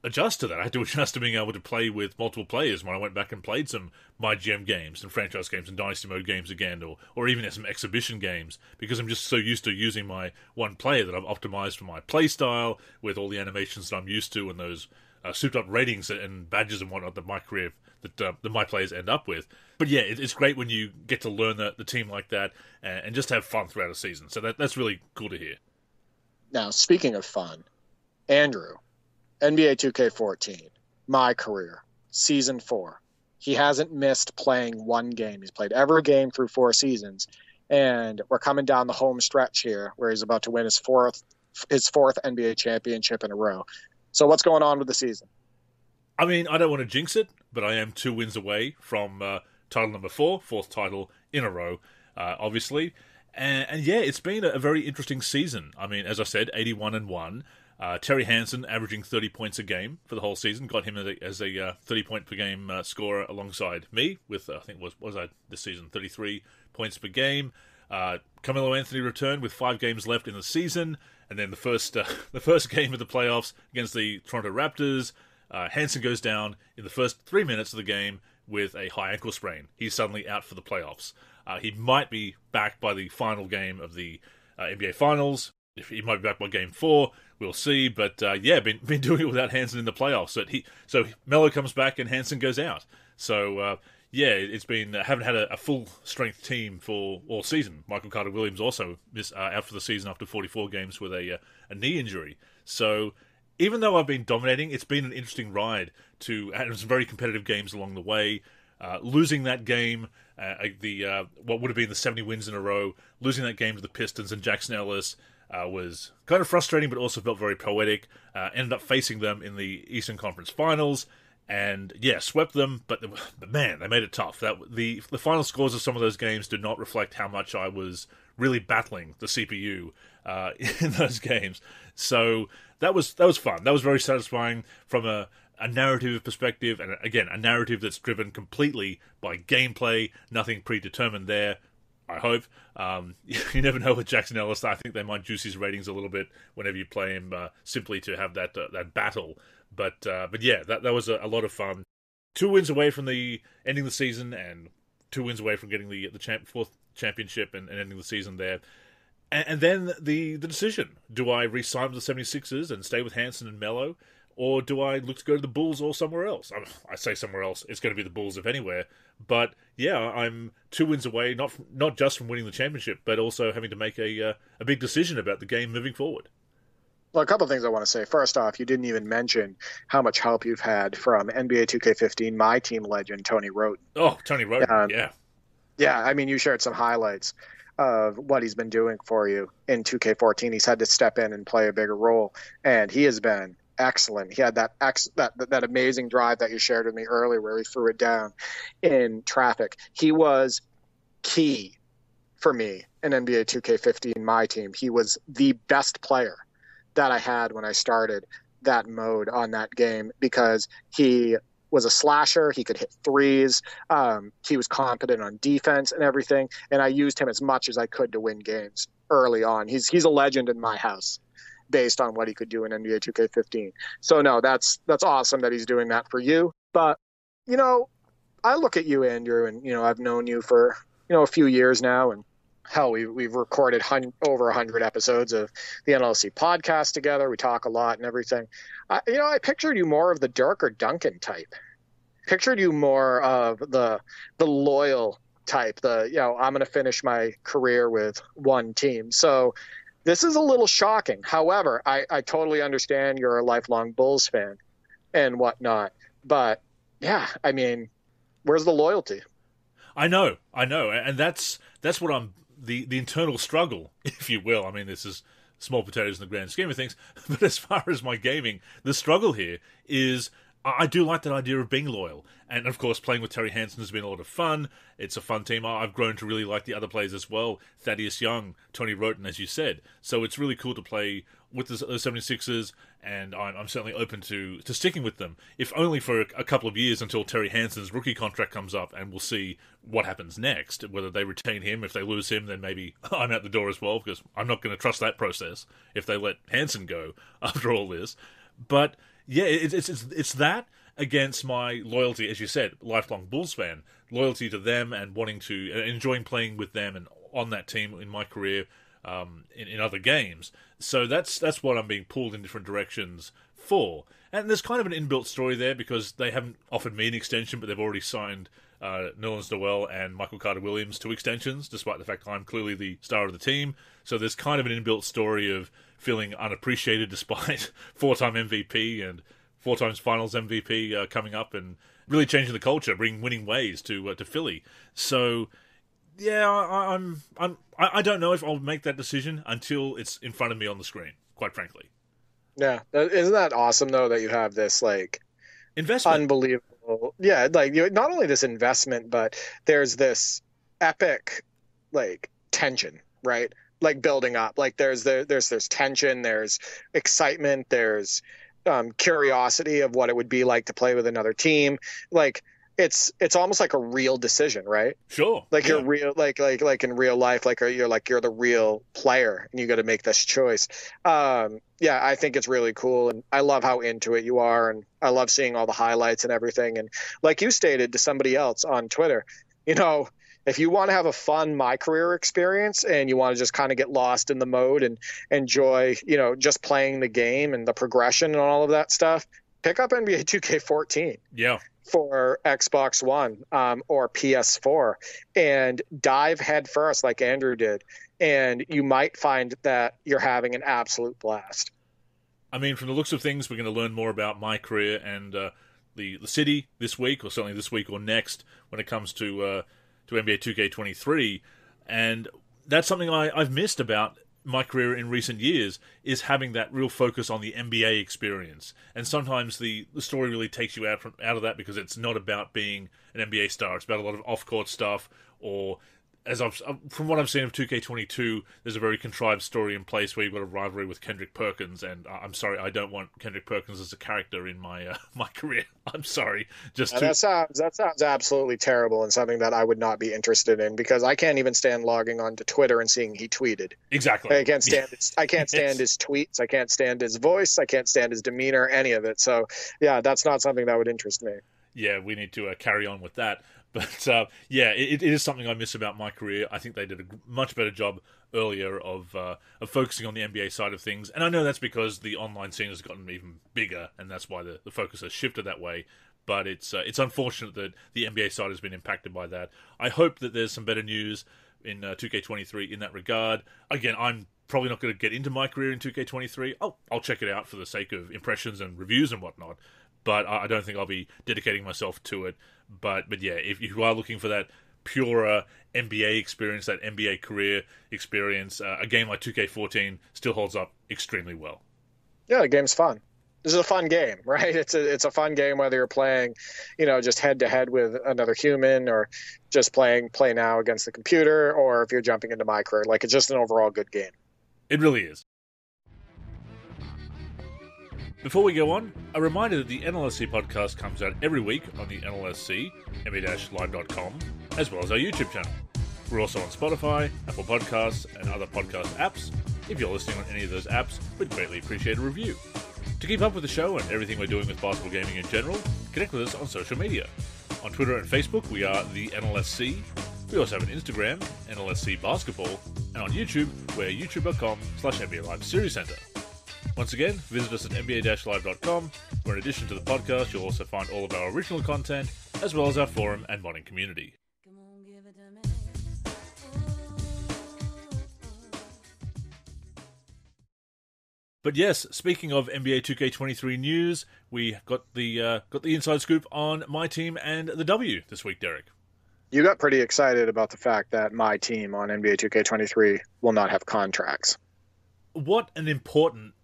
adjust to that. I had to adjust to being able to play with multiple players when I went back and played some MyGM games and franchise games and Dynasty Mode games again, or even some exhibition games, because I'm just so used to using my one player that I've optimized for my play style with all the animations that I'm used to and those souped up ratings and badges and whatnot that MyCAREER that my players end up with. But yeah, it's great when you get to learn the team like that and just have fun throughout a season. So that's really cool to hear. Now, speaking of fun, Andrew, NBA 2K14, MyCAREER, Season 4. He hasn't missed playing one game. He's played every game through 4 seasons. And we're coming down the home stretch here where he's about to win his fourth NBA championship in a row. So what's going on with the season? I mean, I don't want to jinx it, but I am 2 wins away from title number 4, 4th title in a row, obviously. And yeah, it's been a very interesting season. I mean, as I said, 81-1. Terry Hansen averaging 30 points a game for the whole season. Got him as a 30-point per game scorer alongside me with, I think, was I this season, 33 points per game. Carmelo Anthony returned with 5 games left in the season. And then the first game of the playoffs against the Toronto Raptors, Hansen goes down in the first 3 minutes of the game with a high ankle sprain. He's suddenly out for the playoffs. He might be back by the final game of the NBA Finals. If he might be back by Game 4, we'll see. But yeah, been doing it without Hansen in the playoffs. So Melo comes back and Hansen goes out. So yeah, it's been haven't had a full strength team for all season. Michael Carter Williams also out for the season after 44 games with a knee injury. So even though I've been dominating, it's been an interesting ride to have some very competitive games along the way. Losing that game, what would have been the 70 wins in a row, losing that game to the Pistons and Jackson Ellis was kind of frustrating, but also felt very poetic. Ended up facing them in the Eastern Conference Finals, and yeah, swept them. But man, they made it tough. The final scores of some of those games did not reflect how much I was really battling the CPU in those games. So that was fun. That was very satisfying from a narrative perspective, and again, a narrative that's driven completely by gameplay, nothing predetermined there, I hope. You never know with Jackson Ellis. I think they might juice his ratings a little bit whenever you play him simply to have that battle. But yeah, that was a lot of fun. 2 wins away from the ending the season, and 2 wins away from getting the 4th championship and ending the season there. And then the decision. Do I re-sign with the 76ers and stay with Hansen and Melo? Or do I look to go to the Bulls or somewhere else? I say somewhere else. It's going to be the Bulls, if anywhere. But yeah, I'm 2 wins away, not just from winning the championship, but also having to make a big decision about the game moving forward. Well, a couple of things I want to say. First off, you didn't even mention how much help you've had from NBA 2K15 MyTEAM legend Tony Roten. Oh, Tony Roten, yeah. Yeah, I mean, you shared some highlights of what he's been doing for you in 2K14. He's had to step in and play a bigger role, and he has been excellent. He had that amazing drive that you shared with me earlier where he threw it down in traffic. He was key for me in NBA 2K15 MyTEAM. He was the best player that I had when I started that mode on that game because he was a slasher. He could hit threes. He was competent on defense and everything. And I used him as much as I could to win games early on. He's a legend in my house based on what he could do in NBA 2K15. So no, that's awesome that he's doing that for you. But, I look at you, Andrew, and, I've known you for, a few years now, and hell, we've recorded over 100 episodes of the NLSC podcast together. We talk a lot and everything. I pictured you more of the Dirk or Duncan type. Pictured you more of the loyal type. I'm going to finish my career with one team. So this is a little shocking. However, I totally understand you're a lifelong Bulls fan and whatnot. But yeah, I mean, where's the loyalty? I know, and that's what I'm. The internal struggle, if you will. I mean, this is small potatoes in the grand scheme of things. But as far as my gaming, the struggle here is I do like that idea of being loyal. And, of course, playing with Terry Hansen has been a lot of fun. It's a fun team. I've grown to really like the other players as well. Thaddeus Young, Tony Roten, as you said. So it's really cool to play with the 76ers, and I'm certainly open to sticking with them, if only for a couple of years until Terry Hansen's rookie contract comes up, and we'll see what happens next, whether they retain him. If they lose him, then maybe I'm out the door as well, because I'm not going to trust that process if they let Hansen go after all this. But yeah, it's that against my loyalty, as you said, lifelong Bulls fan, loyalty to them and wanting to enjoying playing with them and on that team in my career, in other games. So that's what I'm being pulled in different directions for. And there's kind of an inbuilt story there because they haven't offered me an extension, but they've already signed Nerlens Noel and Michael Carter-Williams to extensions, despite the fact I'm clearly the star of the team. So there's kind of an inbuilt story of feeling unappreciated despite four-time MVP and four times Finals MVP coming up and really changing the culture, bringing winning ways to Philly. So yeah, I don't know if I'll make that decision until it's in front of me on the screen, quite frankly. Yeah, isn't that awesome though that you have this investment? Unbelievable. Yeah, not only this investment, but there's this epic tension, right? Building up. There's tension, there's excitement, there's curiosity of what it would be like to play with another team. It's almost like a real decision, right? Sure. You're real, like in real life, you're the real player and you got to make this choice. Yeah, I think it's really cool. And I love how into it you are. And I love seeing all the highlights and everything. And like you stated to somebody else on Twitter, if you want to have a fun MyCAREER experience and you want to just kind of get lost in the mode and enjoy, just playing the game and the progression and all of that stuff, pick up NBA 2K14. Yeah. For Xbox One or PS4 and dive head first like Andrew did. And you might find that you're having an absolute blast. I mean, from the looks of things, we're going to learn more about MyCAREER and the city this week, or certainly this week or next, when it comes to NBA 2K23. And that's something I've missed about MyCAREER in recent years, is having that real focus on the NBA experience. And sometimes the story really takes you out of that because it's not about being an NBA star. It's about a lot of off-court stuff, or from what I've seen of 2K22, there's a very contrived story in place where you've got a rivalry with Kendrick Perkins, and I'm sorry, I don't want Kendrick Perkins as a character in my career. I'm sorry. That sounds absolutely terrible and something that I would not be interested in, because I can't even stand logging on to Twitter and seeing he tweeted. Exactly. I can't stand his tweets. I can't stand his voice. I can't stand his demeanor, any of it. So yeah, that's not something that would interest me. Yeah, we need to carry on with that. But yeah, it is something I miss about MyCAREER. I think they did a much better job earlier of focusing on the NBA side of things. And I know that's because the online scene has gotten even bigger, and that's why the focus has shifted that way. But it's unfortunate that the NBA side has been impacted by that. I hope that there's some better news in 2K23 in that regard. Again, I'm probably not going to get into MyCAREER in 2K23. I'll check it out for the sake of impressions and reviews and whatnot. But I don't think I'll be dedicating myself to it. But yeah, if you are looking for that purer NBA experience, that NBA career experience, a game like 2K14 still holds up extremely well. Yeah, the game's fun. this is a fun game, right? It's a fun game whether you're playing, just head to head with another human, or just play now against the computer, or if you're jumping into MyCAREER. Like, it's just an overall good game. It really is. Before we go on, a reminder that the NLSC podcast comes out every week on the NLSC, ME-live.com, as well as our YouTube channel. We're also on Spotify, Apple Podcasts, and other podcast apps. If you're listening on any of those apps, we'd greatly appreciate a review. To keep up with the show and everything we're doing with basketball gaming in general, connect with us on social media. On Twitter and Facebook, we are the NLSC. We also have an Instagram, NLSC Basketball, and on YouTube, we're youtube.com/NBA Live Series Center. Once again, visit us at NBA-live.com, where in addition to the podcast, you'll also find all of our original content, as well as our forum and modding community. But yes, speaking of NBA 2K23 news, we got the inside scoop on MyTEAM and The W this week, Derek. You got pretty excited about the fact that my team on NBA 2K23 will not have contracts. What an important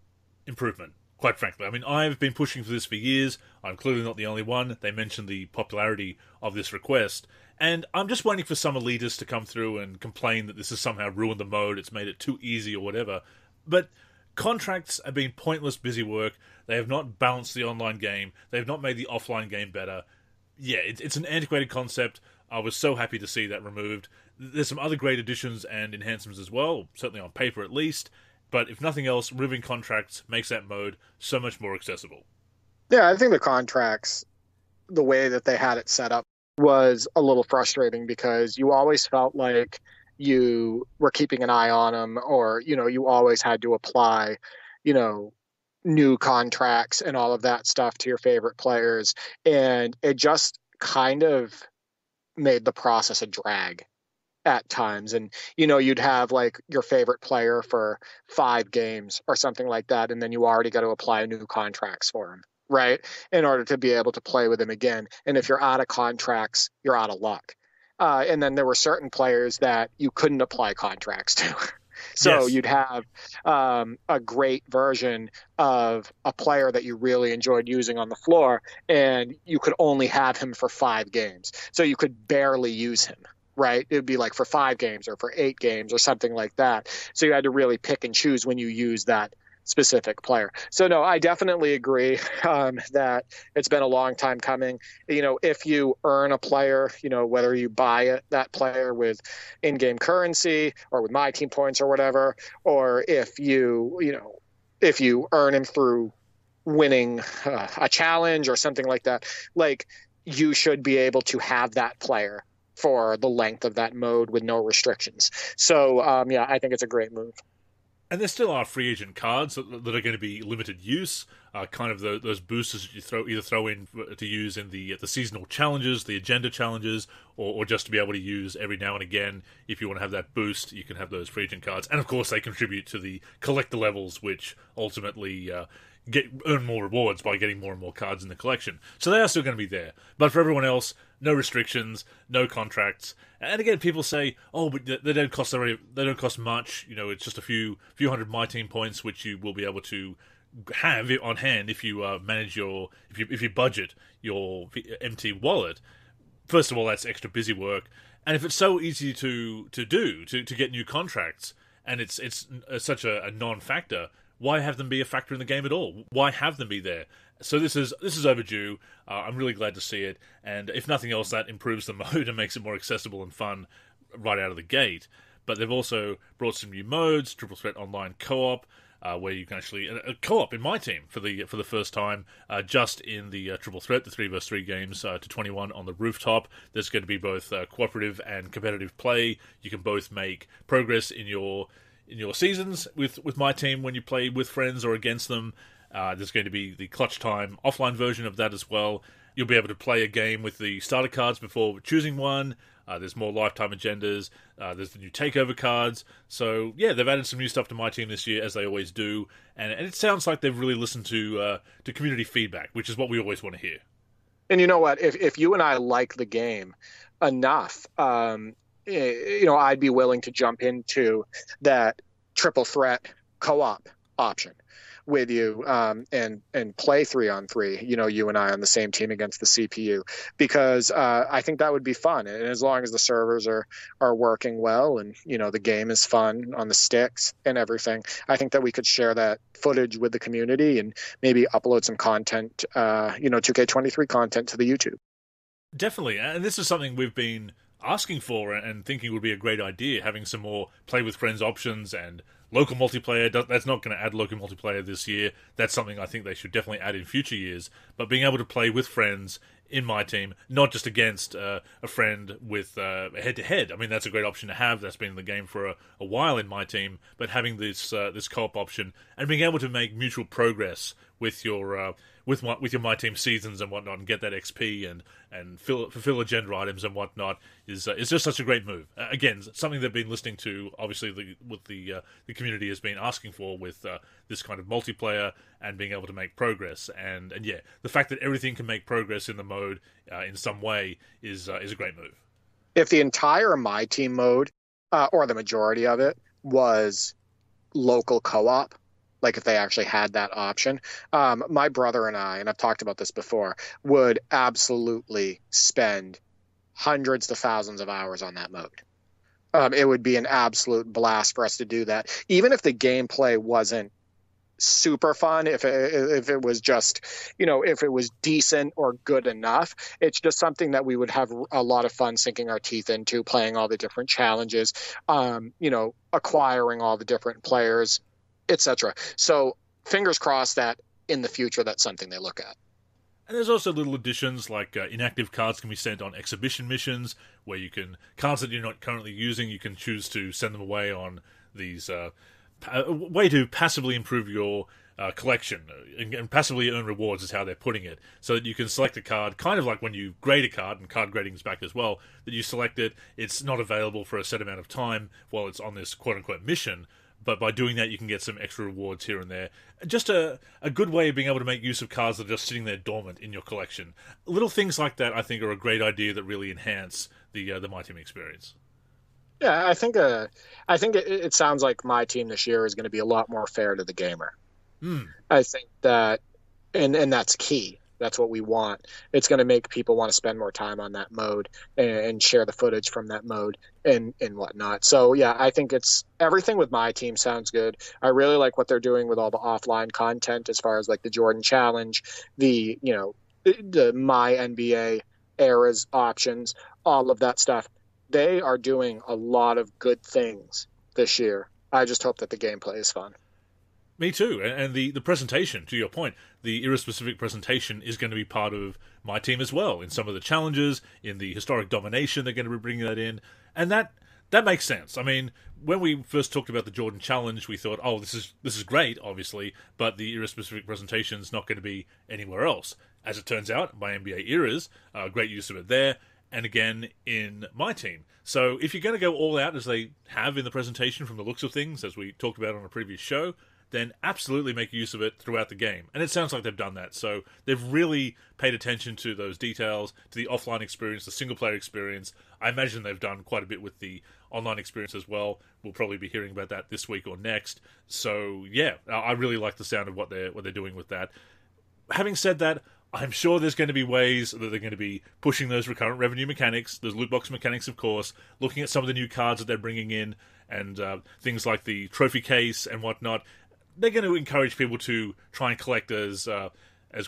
improvement, quite frankly. I mean, I've been pushing for this for years. I'm clearly not the only one. They mentioned the popularity of this request. And I'm just waiting for some elitists to come through and complain that this has somehow ruined the mode, it's made it too easy or whatever. But contracts have been pointless busy work. They have not balanced the online game. They have not made the offline game better. Yeah, it's an antiquated concept. I was so happy to see that removed. There's some other great additions and enhancements as well, certainly on paper at least. But if nothing else, removing contracts makes that mode so much more accessible. Yeah, I think the contracts, the way that they had it set up, was a little frustrating because you always felt like you were keeping an eye on them, or, you always had to apply, new contracts and all of that stuff to your favorite players. And it just kind of made the process a drag at times. And, you'd have like your favorite player for 5 games or something like that. And then you already got to apply new contracts for him, right? In order to be able to play with him again. And if you're out of contracts, you're out of luck. And then there were certain players that you couldn't apply contracts to. So yes, you'd have a great version of a player that you really enjoyed using on the floor, and you could only have him for 5 games. So you could barely use him, right? It would be like for 5 games or for 8 games or something like that. So you had to really pick and choose when you use that specific player. So no, I definitely agree that it's been a long time coming. If you earn a player, whether you buy that player with in-game currency or with MyTEAM points or whatever, or if you earn him through winning a challenge or something like that, like, you should be able to have that player for the length of that mode with no restrictions. So yeah, I think it's a great move. And there still are free agent cards that are going to be limited use, kind of those boosters that you either throw in to use in the seasonal challenges, the agenda challenges, or just to be able to use every now and again. If you want to have that boost, you can have those free agent cards. And of course, they contribute to the collector levels, which ultimately earn more rewards by getting more and more cards in the collection. So they are still going to be there. But for everyone else, no restrictions, no contracts. And again, people say, "Oh, but they don't cost much. It's just a few hundred MyTEAM points, which you will be able to have on hand if you manage if you budget your MT wallet." First of all, that's extra busy work, and if it's so easy to get new contracts, and it's such a non-factor, why have them be a factor in the game at all? Why have them be there? So this is overdue. I'm really glad to see it, and if nothing else, that improves the mode and makes it more accessible and fun right out of the gate. But they've also brought some new modes: triple threat online co-op, where you can actually co-op in MyTEAM for the first time, just in the triple threat, the 3vs3 games to 21 on the rooftop. There's going to be both cooperative and competitive play. You can both make progress in your seasons with MyTEAM when you play with friends or against them. There's going to be the clutch time offline version of that as well. You'll be able to play a game with the starter cards before choosing one. There's more lifetime agendas. There's the new takeover cards. So yeah, they've added some new stuff to MyTEAM this year, as they always do. And it sounds like they've really listened to community feedback, which is what we always want to hear. And you know what? If you and I like the game enough, I'd be willing to jump into that triple threat co-op option, with you and play 3-on-3, you and I on the same team against the CPU, because I think that would be fun. And as long as the servers are working well and, the game is fun on the sticks and everything, I think that we could share that footage with the community and maybe upload some content, 2K23 content to the YouTube. Definitely. And this is something we've been asking for and thinking would be a great idea, having some more play with friends options and local multiplayer. That's not going to add local multiplayer this year. That's something I think they should definitely add in future years. But being able to play with friends in MyTEAM, not just against a friend with head-to-head. I mean, that's a great option to have. That's been in the game for a while in MyTEAM. But having this co-op option and being able to make mutual progress with your with your MyTEAM seasons and whatnot, and get that XP and fulfill agenda items and whatnot is just such a great move. Again, something they've been listening to. Obviously, the community has been asking for with this kind of multiplayer and being able to make progress. And yeah, the fact that everything can make progress in the mode in some way is a great move. If the entire MyTEAM mode, or the majority of it, was local co-op, like if they actually had that option, my brother and I've talked about this before, would absolutely spend hundreds to thousands of hours on that mode. It would be an absolute blast for us to do that. Even if the gameplay wasn't super fun, if it was just, if it was decent or good enough, it's just something that we would have a lot of fun sinking our teeth into, playing all the different challenges, acquiring all the different players, etc. So fingers crossed that in the future that's something they look at. And there's also little additions like inactive cards can be sent on exhibition missions, where you can, cards that you're not currently using, you can choose to send them away on these way to passively improve your collection and passively earn rewards is how they're putting it, so that you can select a card, kind of like when you grade a card, and card grading is back as well, that you select it, it's not available for a set amount of time while it's on this quote-unquote mission. But by doing that, you can get some extra rewards here and there. Just a good way of being able to make use of cards that are just sitting there dormant in your collection. Little things like that, I think, are a great idea that really enhance the MyTEAM experience. Yeah, I think it sounds like MyTEAM this year is going to be a lot more fair to the gamer. I think that, and that's key. That's what we want. It's going to make people want to spend more time on that mode and share the footage from that mode and whatnot. So yeah, I think it's everything with MyTEAM sounds good. I really like what they're doing with all the offline content, as far as like the Jordan Challenge, the My NBA eras options, all of that stuff. They are doing a lot of good things this year. I just hope that the gameplay is fun. Me too, and the presentation, to your point, the era-specific presentation is going to be part of MyTEAM as well. In some of the challenges, in the historic domination, they're going to be bringing that in, and that makes sense. I mean, when we first talked about the Jordan Challenge, we thought, oh, this is great, obviously, but the era-specific presentation is not going to be anywhere else. As it turns out, my NBA eras, great use of it there, and again in MyTEAM. So if you're going to go all out, as they have in the presentation from the looks of things, as we talked about on a previous show, then absolutely make use of it throughout the game. And it sounds like they've done that. So they've really paid attention to those details, to the offline experience, the single-player experience. I imagine they've done quite a bit with the online experience as well. We'll probably be hearing about that this week or next. So yeah, I really like the sound of what they're doing with that. Having said that, I'm sure there's going to be ways that they're going to be pushing those recurrent revenue mechanics, those loot box mechanics, of course, looking at some of the new cards that they're bringing in, and things like the trophy case and whatnot. They're going to encourage people to try and collect as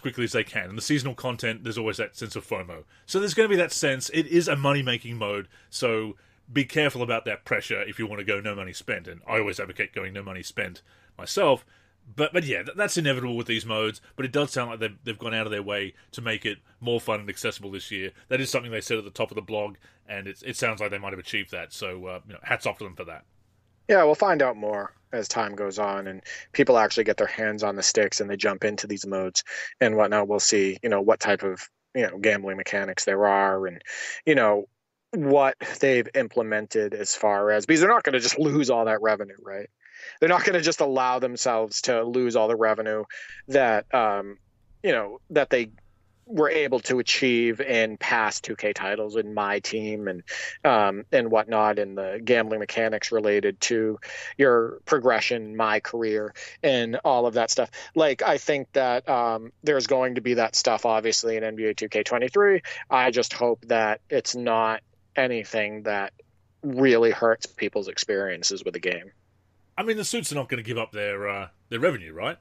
quickly as they can. And the seasonal content, there's always that sense of FOMO. So there's going to be that sense. It is a money-making mode, so be careful about that pressure if you want to go no money spent. And I always advocate going no money spent myself. But yeah, that's inevitable with these modes. But it does sound like they've gone out of their way to make it more fun and accessible this year. That is something they said at the top of the blog, and it sounds like they might have achieved that. So hats off to them for that. Yeah, we'll find out more as time goes on and people actually get their hands on the sticks and they jump into these modes and whatnot. We'll see, what type of, gambling mechanics there are and, what they've implemented as far as, because they're not going to just lose all that revenue, right? They're not going to just allow themselves to lose all the revenue that, that they we're able to achieve in past 2K titles in MyTEAM and whatnot, and the gambling mechanics related to your progression, MyCAREER, and all of that stuff. Like, I think that there's going to be that stuff, obviously, in NBA 2K23. I just hope that it's not anything that really hurts people's experiences with the game. I mean, the suits are not going to give up their revenue, right?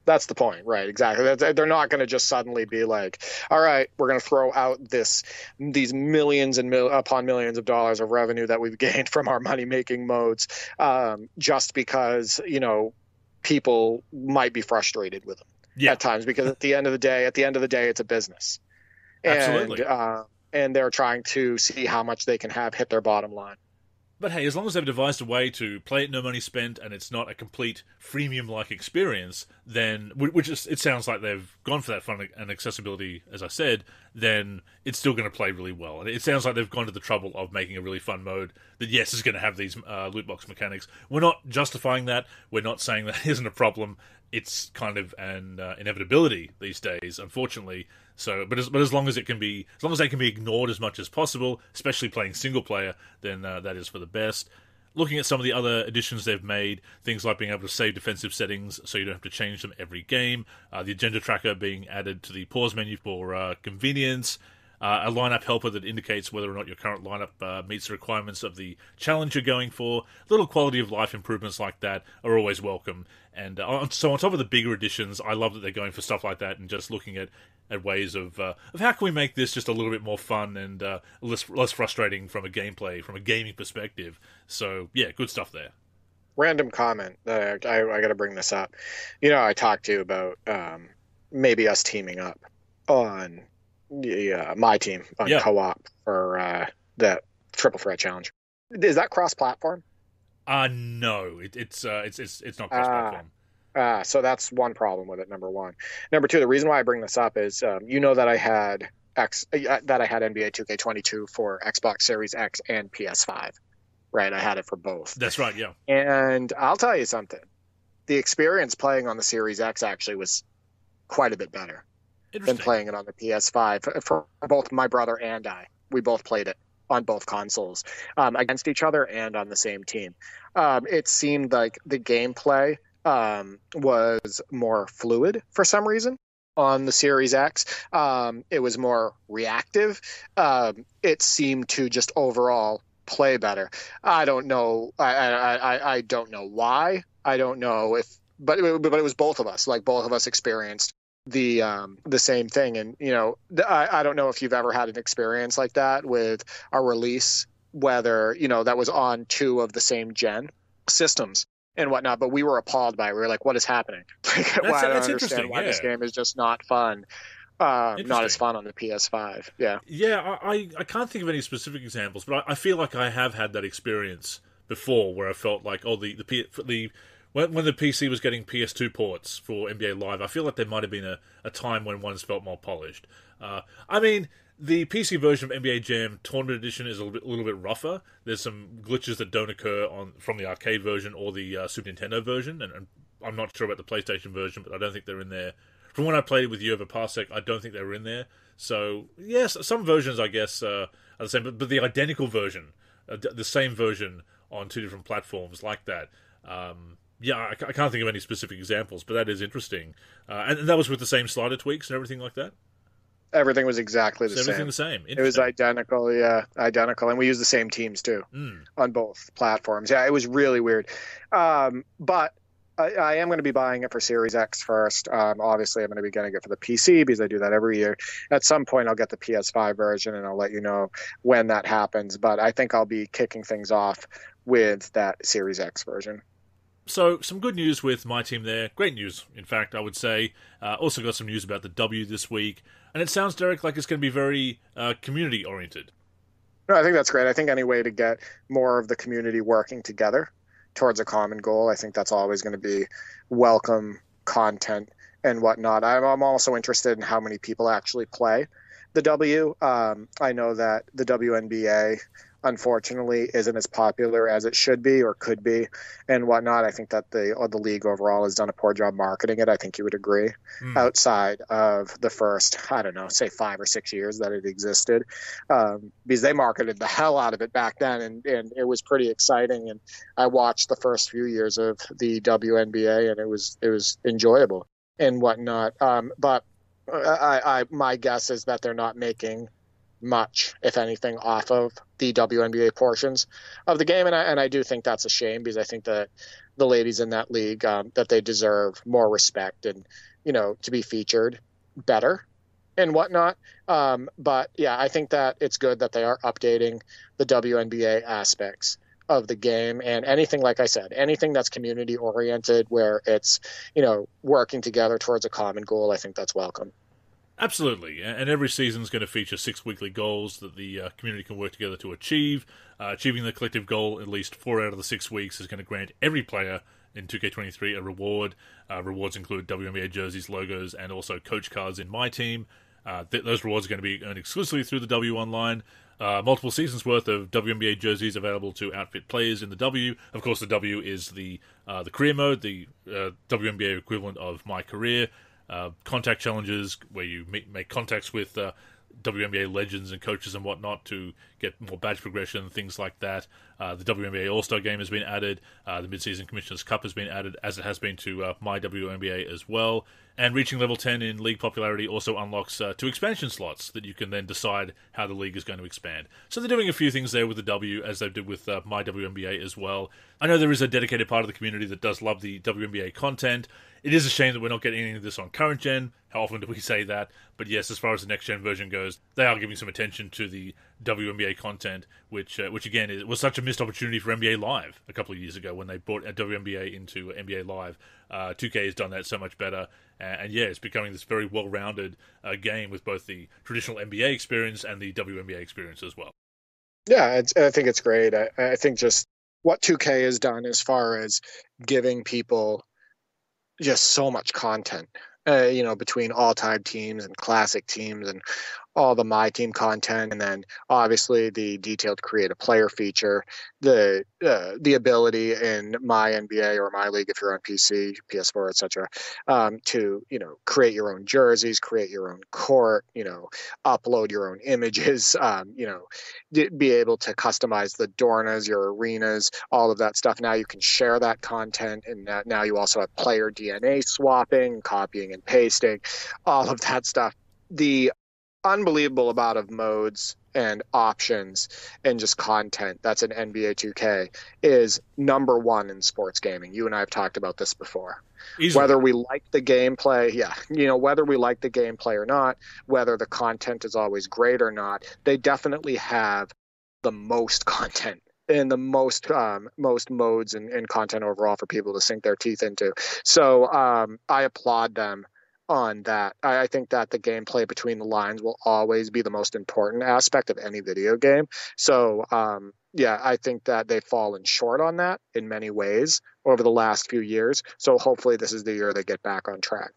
That's the point, right? Exactly. They're not going to just suddenly be like, all right, we're going to throw out these millions and upon millions of dollars of revenue that we've gained from our money-making modes, just because, people might be frustrated with them at times, because at the end of the day, it's a business. Absolutely. And they're trying to see how much they can have hit their bottom line. But hey, as long as they've devised a way to play it no money spent and it's not a complete freemium-like experience, then, it sounds like they've gone for that fun and accessibility, as I said, then it's still going to play really well. And it sounds like they've gone to the trouble of making a really fun mode that, yes, is going to have these loot box mechanics. We're not justifying that. We're not saying that isn't a problem. It's kind of an inevitability these days, unfortunately. So, but as long as they can be ignored as much as possible, especially playing single player, then that is for the best. Looking at some of the other additions they've made, things like being able to save defensive settings so you don't have to change them every game, the agenda tracker being added to the pause menu for convenience, a lineup helper that indicates whether or not your current lineup meets the requirements of the challenge you're going for. Little quality of life improvements like that are always welcome. And so on top of the bigger additions, I love that they're going for stuff like that and just looking at ways of how can we make this just a little bit more fun and less frustrating from a gaming perspective. So, yeah, good stuff there. Random comment that I got to bring this up. I talked to you about maybe us teaming up on MyTEAM on co-op for that Triple Threat Challenge. Is that cross-platform? No, it's not cross-platform. So that's one problem with it. Number one. Number two, the reason why I bring this up is that I had NBA 2K22 for Xbox Series X and PS5. Right, I had it for both. That's right, yeah. And I'll tell you something. The experience playing on the Series X actually was quite a bit better than playing it on the PS5. For both my brother and I, we both played it on both consoles against each other and on the same team. It seemed like the gameplay was more fluid for some reason on the Series X. It was more reactive. It seemed to just overall play better. I don't know. I don't know why. I don't know but it was both of us. Like, both of us experienced the same thing. And I don't know if you've ever had an experience like that with a release, whether that was on two of the same gen systems and whatnot, but we were appalled by it. We were like, what is happening? I don't understand why this game is just not fun. Not as fun on the PS5. Yeah, I can't think of any specific examples, but I feel like I have had that experience before where I felt like, when the PC was getting PS2 ports for NBA Live, I feel like there might have been a time when ones felt more polished. I mean, the PC version of NBA Jam Tournament Edition is a little bit rougher. There's some glitches that don't occur from the arcade version or the Super Nintendo version, and I'm not sure about the PlayStation version, but I don't think they're in there. From when I played with you over Parsec, I don't think they were in there. So, yes, some versions, I guess, are the same, but the identical version, the same version on two different platforms like that, I can't think of any specific examples, but that is interesting. And that was with the same slider tweaks and everything like that? Everything was exactly the same. Everything the same. It was identical, identical. And we used the same teams, too, on both platforms. Yeah, it was really weird. But I am going to be buying it for Series X first. Obviously, I'm going to be getting it for the PC because I do that every year. At some point, I'll get the PS5 version, and I'll let you know when that happens. But I think I'll be kicking things off with that Series X version. So, some good news with MyTEAM there. Great news, in fact, I would say. Also got some news about the W this week. And it sounds, Derek, like it's going to be very community-oriented. No, I think that's great. I think any way to get more of the community working together towards a common goal, I think that's always going to be welcome content and whatnot. I'm also interested in how many people actually play the W. I know that the WNBA unfortunately isn't as popular as it should be or could be and whatnot. I think that the league overall has done a poor job marketing it. I think you would agree. Outside of the first, I don't know, say 5 or 6 years that it existed, because they marketed the hell out of it back then, and it was pretty exciting. And I watched the first few years of the WNBA, and it was enjoyable and whatnot. But my guess is that they're not making much, if anything, off of the WNBA portions of the game, and I do think that's a shame, because I think that the ladies in that league, that they deserve more respect and, you know, to be featured better and whatnot. But yeah, I think that it's good that they are updating the WNBA aspects of the game, and anything, like I said, anything that's community oriented, where it's, you know, working together towards a common goal, I think that's welcome. Absolutely, and every season is going to feature 6 weekly goals that the community can work together to achieve. Achieving the collective goal at least 4 out of the 6 weeks is going to grant every player in 2K23 a reward. Rewards include WNBA jerseys, logos, and also coach cards in MyTEAM. Those rewards are going to be earned exclusively through the W Online. Multiple seasons worth of WNBA jerseys available to outfit players in the W. Of course, the W is the career mode, the WNBA equivalent of MyCAREER. Contact challenges where you make contacts with WNBA legends and coaches and whatnot to get more badge progression, things like that. The WNBA All-Star Game has been added. The Mid-Season Commissioner's Cup has been added, as it has been to My WNBA as well. And reaching level 10 in league popularity also unlocks 2 expansion slots that you can then decide how the league is going to expand. So they're doing a few things there with the W, as they did with My WNBA as well. I know there is a dedicated part of the community that does love the WNBA content. It is a shame that we're not getting any of this on current gen. How often do we say that? But yes, as far as the next gen version goes, they are giving some attention to the WNBA content, which again was such a missed opportunity for NBA Live a couple of years ago when they brought a WNBA into NBA Live. 2K has done that so much better, and yeah, it's becoming this very well-rounded game with both the traditional NBA experience and the WNBA experience as well. Yeah, I think it's great. I think just what 2K has done as far as giving people just so much content, you know, between all-time teams and classic teams and all the MyTEAM content, and then obviously the detailed create a player feature, the ability in My NBA or MyLEAGUE, if you're on PC, PS4, etc., to, you know, create your own jerseys, create your own court, you know, upload your own images, you know, be able to customize the dornas, your arenas, all of that stuff. Now you can share that content, and now you also have player DNA swapping, copying and pasting, all of that stuff. The unbelievable amount of modes and options and just content that's in NBA 2K is number one in sports gaming. You and I have talked about this before. Easily. Whether we like the gameplay, whether we like the gameplay or not, whether the content is always great or not, they definitely have the most content and the most modes and content overall for people to sink their teeth into. So I applaud them on that. I think that the gameplay between the lines will always be the most important aspect of any video game. So I think that they've fallen short on that in many ways over the last few years. So hopefully this is the year they get back on track.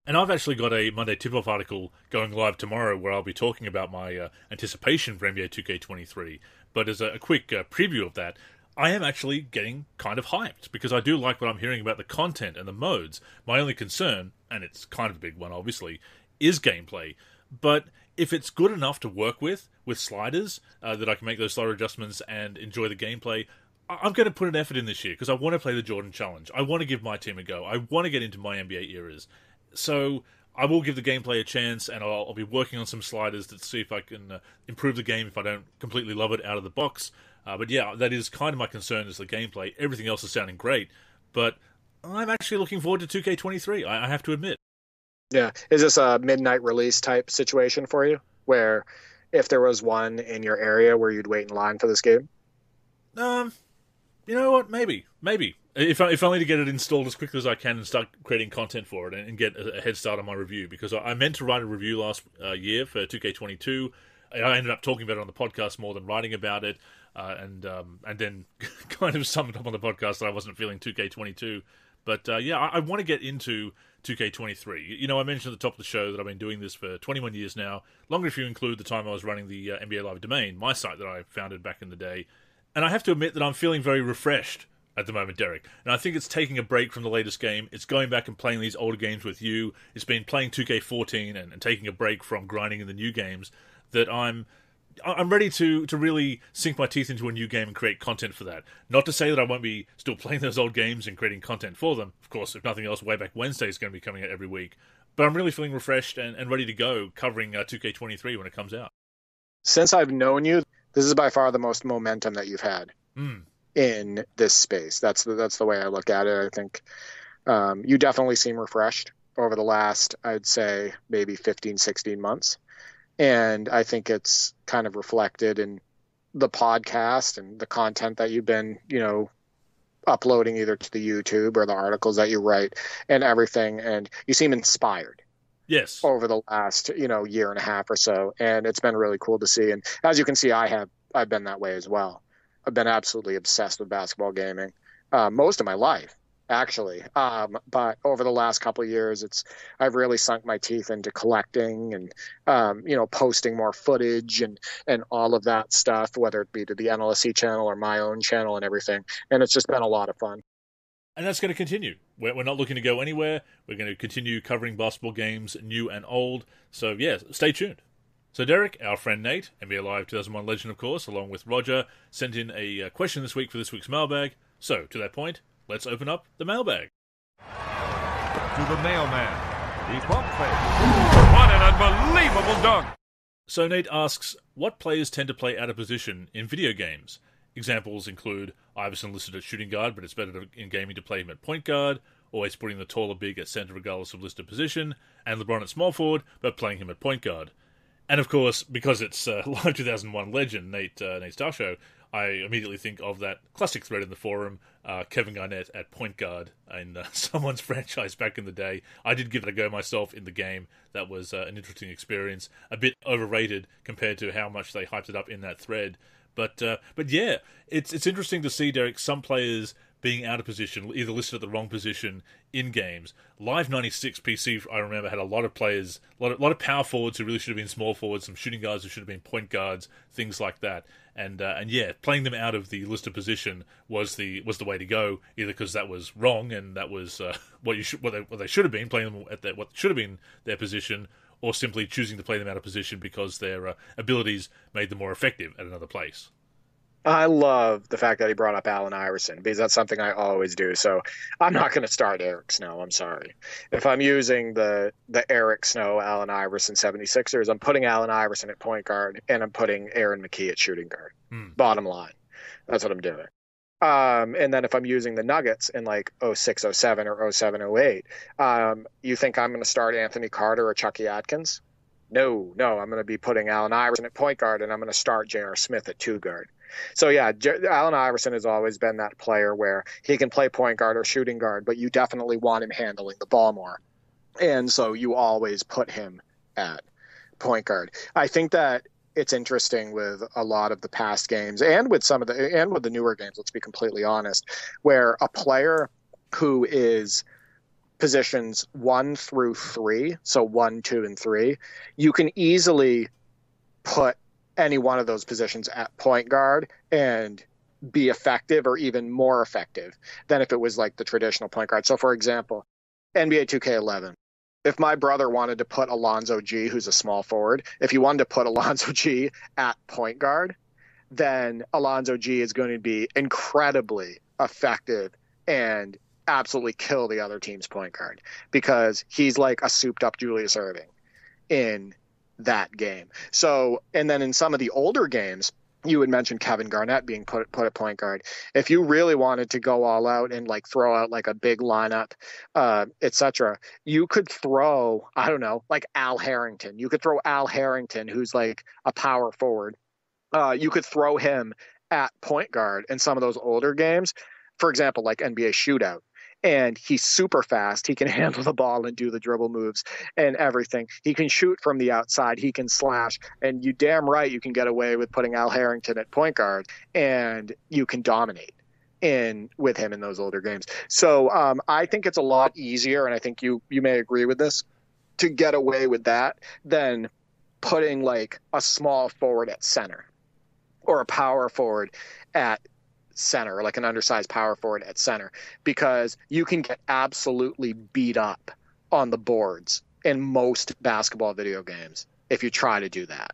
And I've actually got a Monday Tip-Off article going live tomorrow where I'll be talking about my anticipation for NBA 2K23. But as a quick preview of that, I am actually getting kind of hyped because I do like what I'm hearing about the content and the modes. My only concern, and it's kind of a big one obviously, is gameplay. But if it's good enough to work with sliders, that I can make those slider adjustments and enjoy the gameplay, I'm going to put an effort in this year because I want to play the Jordan Challenge. I want to give my team a go. I want to get into my NBA eras. So I will give the gameplay a chance, and I'll be working on some sliders to see if I can improve the game if I don't completely love it out of the box. But yeah, that is kind of my concern is the gameplay. Everything else is sounding great, but I'm actually looking forward to 2K23, I have to admit. Yeah. Is this a midnight release type situation for you, where if there was one in your area where you'd wait in line for this game? You know what? Maybe. If only to get it installed as quickly as I can and start creating content for it and get a head start on my review, because I meant to write a review last year for 2K22. I ended up talking about it on the podcast more than writing about it, and then kind of summed up on the podcast that I wasn't feeling 2K22. But I want to get into 2K23. You know, I mentioned at the top of the show that I've been doing this for 21 years now, longer if you include the time I was running the NBA Live domain, my site that I founded back in the day. And I have to admit that I'm feeling very refreshed at the moment, Derek. And I think it's taking a break from the latest game. It's going back and playing these older games with you. It's been playing 2K14 and taking a break from grinding in the new games that I'm ready to really sink my teeth into a new game and create content for that. Not to say that I won't be still playing those old games and creating content for them. Of course, if nothing else, Wayback Wednesday is going to be coming out every week. But I'm really feeling refreshed and ready to go covering 2K23 when it comes out. Since I've known you, this is by far the most momentum that you've had in this space. That's the way I look at it. I think you definitely seem refreshed over the last, I'd say, maybe 15, 16 months. And I think it's kind of reflected in the podcast and the content that you've been, uploading either to the YouTube or the articles that you write and everything. And you seem inspired. Yes. Over the last, year and a half or so. And it's been really cool to see. And as you can see, I've been that way as well. I've been absolutely obsessed with basketball gaming most of my life, actually. But over the last couple of years, I've really sunk my teeth into collecting and, posting more footage and all of that stuff, whether it be to the NLSC channel or my own channel and everything. And it's just been a lot of fun. And that's going to continue. We're not looking to go anywhere. We're going to continue covering basketball games, new and old. So, yeah, stay tuned. So, Derek, our friend Nate, NBA Live 2001 legend, of course, along with Roger, sent in a question this week for this week's mailbag. So, to that point, let's open up the mailbag. To the mailman, the pump fake. What an unbelievable dunk! So, Nate asks, what players tend to play out of position in video games? Examples include Iverson listed at shooting guard, but it's better in gaming to play him at point guard, always putting the taller big at center regardless of listed position, and LeBron at small forward, but playing him at point guard. And of course, because it's Live 2001 legend, Nate Starshow, I immediately think of that classic thread in the forum, Kevin Garnett at point guard in someone's franchise back in the day. I did give it a go myself in the game. That was an interesting experience, a bit overrated compared to how much they hyped it up in that thread. But yeah, it's interesting to see, Derek, some players being out of position, either listed at the wrong position in games. Live 96 PC, I remember, had a lot of players, a lot of power forwards who really should have been small forwards, some shooting guards who should have been point guards, things like that. And yeah, playing them out of the listed position was the way to go, either because that was wrong and that was what they should have been, playing them at what should have been their position, or simply choosing to play them out of position because their abilities made them more effective at another place. I love the fact that he brought up Allen Iverson because that's something I always do. So I'm not going to start Eric Snow. I'm sorry. If I'm using the Eric Snow, Allen Iverson 76ers, I'm putting Allen Iverson at point guard and I'm putting Aaron McKee at shooting guard. Bottom line. That's what I'm doing. And then if I'm using the Nuggets in like 06, 07 or 07, 08, you think I'm going to start Anthony Carter or Chucky Atkins? No, I'm going to be putting Allen Iverson at point guard and I'm going to start J.R. Smith at two guard. So yeah, Allen Iverson has always been that player where he can play point guard or shooting guard, but you definitely want him handling the ball more. And so you always put him at point guard. I think that it's interesting with a lot of the past games and with the newer games, let's be completely honest, where a player who is positions 1 through 3, so 1, 2, and 3, you can easily put any one of those positions at point guard and be effective or even more effective than if it was like the traditional point guard. So for example, NBA 2K11, if my brother wanted to put Alonzo G, who's a small forward, if he wanted to put Alonzo G at point guard, then Alonzo G is going to be incredibly effective and absolutely kill the other team's point guard because he's like a souped up Julius Erving in that game. So, and then in some of the older games, you would mention Kevin Garnett being put at point guard. If you really wanted to go all out and like throw out like a big lineup, etc., you could throw, I don't know, like Al Harrington. You could throw Al Harrington, who's like a power forward. You could throw him at point guard in some of those older games. For example, like NBA Shootout. And he's super fast. He can handle the ball and do the dribble moves and everything. He can shoot from the outside. He can slash. And you damn right you can get away with putting Al Harrington at point guard and you can dominate in with him in those older games. So I think it's a lot easier, and I think you may agree with this, to get away with that than putting like a small forward at center or a power forward at center, like an undersized power forward at center, because you can get absolutely beat up on the boards in most basketball video games if you try to do that,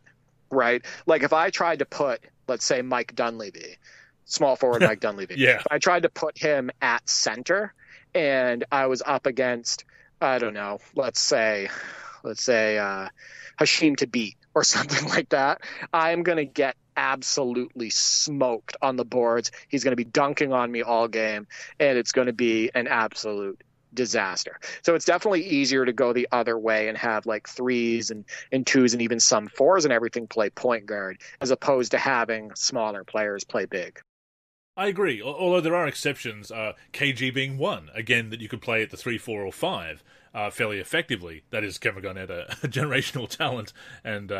right? Like if I tried to put, let's say, Mike Dunleavy, small forward Mike Dunleavy, yeah. If I tried to put him at center and I was up against, I don't know, let's say Hashim Thabit or something like that, I'm going to get absolutely smoked on the boards. He's going to be dunking on me all game, and it's going to be an absolute disaster. So it's definitely easier to go the other way and have like 3s and 2s and even some 4s and everything play point guard, as opposed to having smaller players play big. I agree, although there are exceptions, KG being one, again, that you could play at the 3, 4, or 5 fairly effectively. That is, Kevin Garnett, a generational talent, and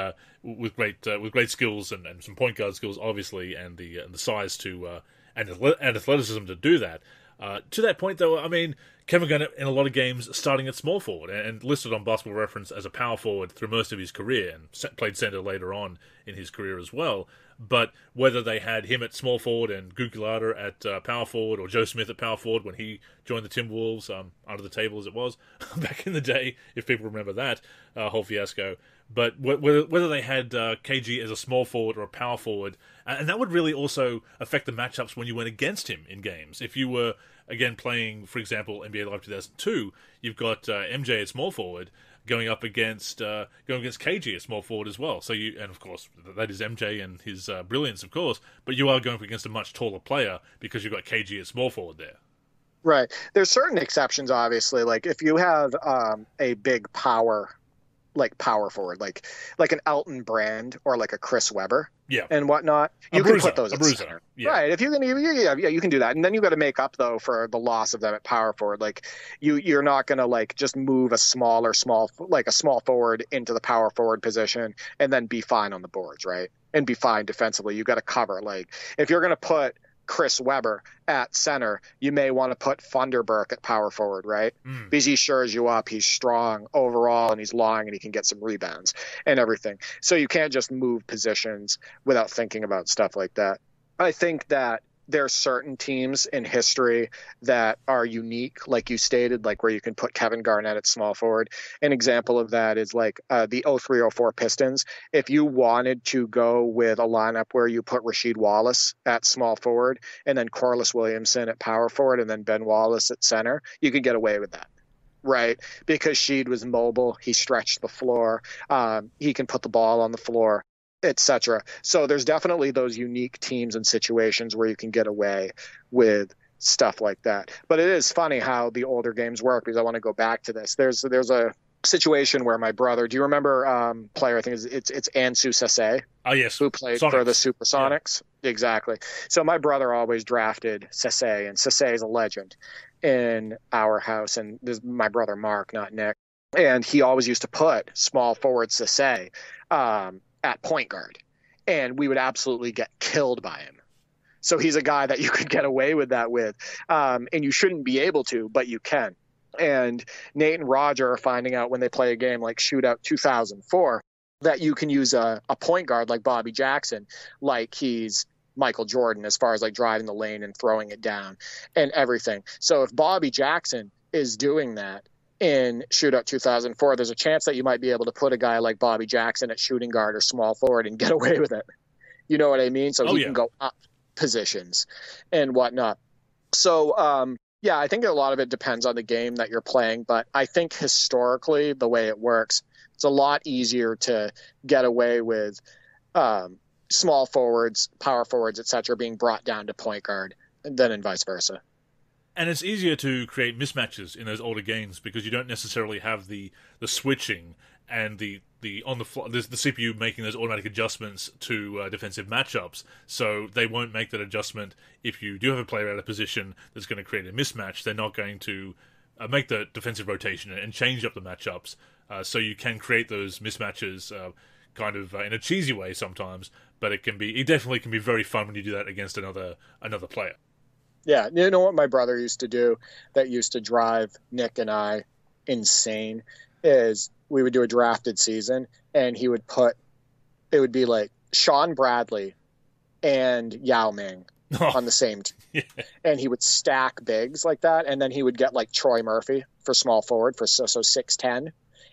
with great skills and some point guard skills, obviously, and the size to and athleticism to do that. To that point, though, I mean, Kevin Garnett in a lot of games starting at small forward and listed on Basketball Reference as a power forward through most of his career, and played center later on in his career as well. But whether they had him at small forward and Gugulata at power forward, or Joe Smith at power forward when he joined the Timberwolves, under the table as it was back in the day, if people remember that whole fiasco. But whether they had KG as a small forward or a power forward, and that would really also affect the matchups when you went against him in games. If you were, again, playing, for example, NBA Live 2002, you've got MJ at small forward going against KG at small forward as well. So and of course that is MJ and his brilliance, of course, but you are going up against a much taller player because you've got KG at small forward there. Right. There's certain exceptions, obviously. Like if you have a big power forward, like an Elton Brand or like a Chris Webber, and whatnot, you can put those at center. Yeah. Right. If you can, you can do that, and then you got to make up though for the loss of them at power forward. Like you're not going to like just move a small forward into the power forward position and then be fine on the boards, right? And be fine defensively. You got to cover. Like if you're going to put Chris Webber at center, you may want to put Funderburk at power forward, right? Because he shores you up. He's strong overall, and he's long, and he can get some rebounds and everything. So you can't just move positions without thinking about stuff like that. I think that there are certain teams in history that are unique, like you stated, like where you can put Kevin Garnett at small forward. An example of that is like the 03-04 Pistons. If you wanted to go with a lineup where you put Rasheed Wallace at small forward and then Corliss Williamson at power forward and then Ben Wallace at center, you could get away with that. Right, because Sheed was mobile, he stretched the floor, he can put the ball on the floor, etc. So there's definitely those unique teams and situations where you can get away with stuff like that. But it is funny how the older games work, because I want to go back to this. There's a situation where my brother, do you remember player, I think it's Ansu Sesay? Oh, yes. Who played for the Supersonics? Yeah. Exactly. So my brother always drafted Sesay, and Sesay is a legend in our house. And this is my brother Mark, not Nick. And he always used to put small forward Sesay at point guard, and we would absolutely get killed by him. So he's a guy that you could get away with that with, and you shouldn't be able to, but you can. And Nate and Roger are finding out when they play a game like Shootout 2004 that you can use a point guard like Bobby Jackson, like he's Michael Jordan, as far as like driving the lane and throwing it down and everything. So if Bobby Jackson is doing that in Shootout 2004, there's a chance that you might be able to put a guy like Bobby Jackson at shooting guard or small forward and get away with it. You know what I mean? So he can go up positions and whatnot. So, I think a lot of it depends on the game that you're playing, but I think historically the way it works, it's a lot easier to get away with small forwards, power forwards, etc., being brought down to point guard than in vice versa. And it's easier to create mismatches in those older games because you don't necessarily have the switching and the on the fly, the CPU making those automatic adjustments to defensive matchups. So they won't make that adjustment if you do have a player out of position that's going to create a mismatch. They're not going to make the defensive rotation and change up the matchups. So you can create those mismatches kind of in a cheesy way sometimes, but it definitely can be very fun when you do that against another player. Yeah, you know what my brother used to do that used to drive Nick and I insane is we would do a drafted season, and he would it would be like Sean Bradley and Yao Ming on the same team. Yeah. And he would stack bigs like that, and then he would get like Troy Murphy for small forward for so 6'10",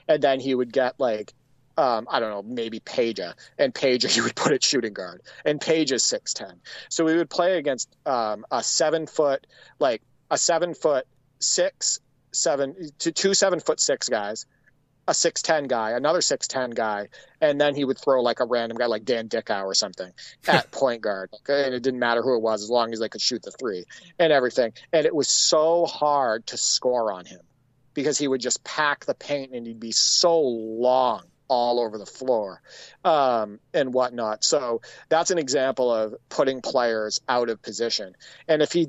and then he would get like I don't know, maybe Peja, and Peja he would put at shooting guard, and Peja's 6'10". So we would play against a 7 foot, like a 7 foot 6, 7 to 2 7'6" guys, a 6'10" guy, another 6'10" guy, and then he would throw like a random guy like Dan Dickow or something at point guard. And it didn't matter who it was as long as they could shoot the three and everything. And it was so hard to score on him because he would just pack the paint and he'd be so long all over the floor and whatnot. So that's an example of putting players out of position. And if he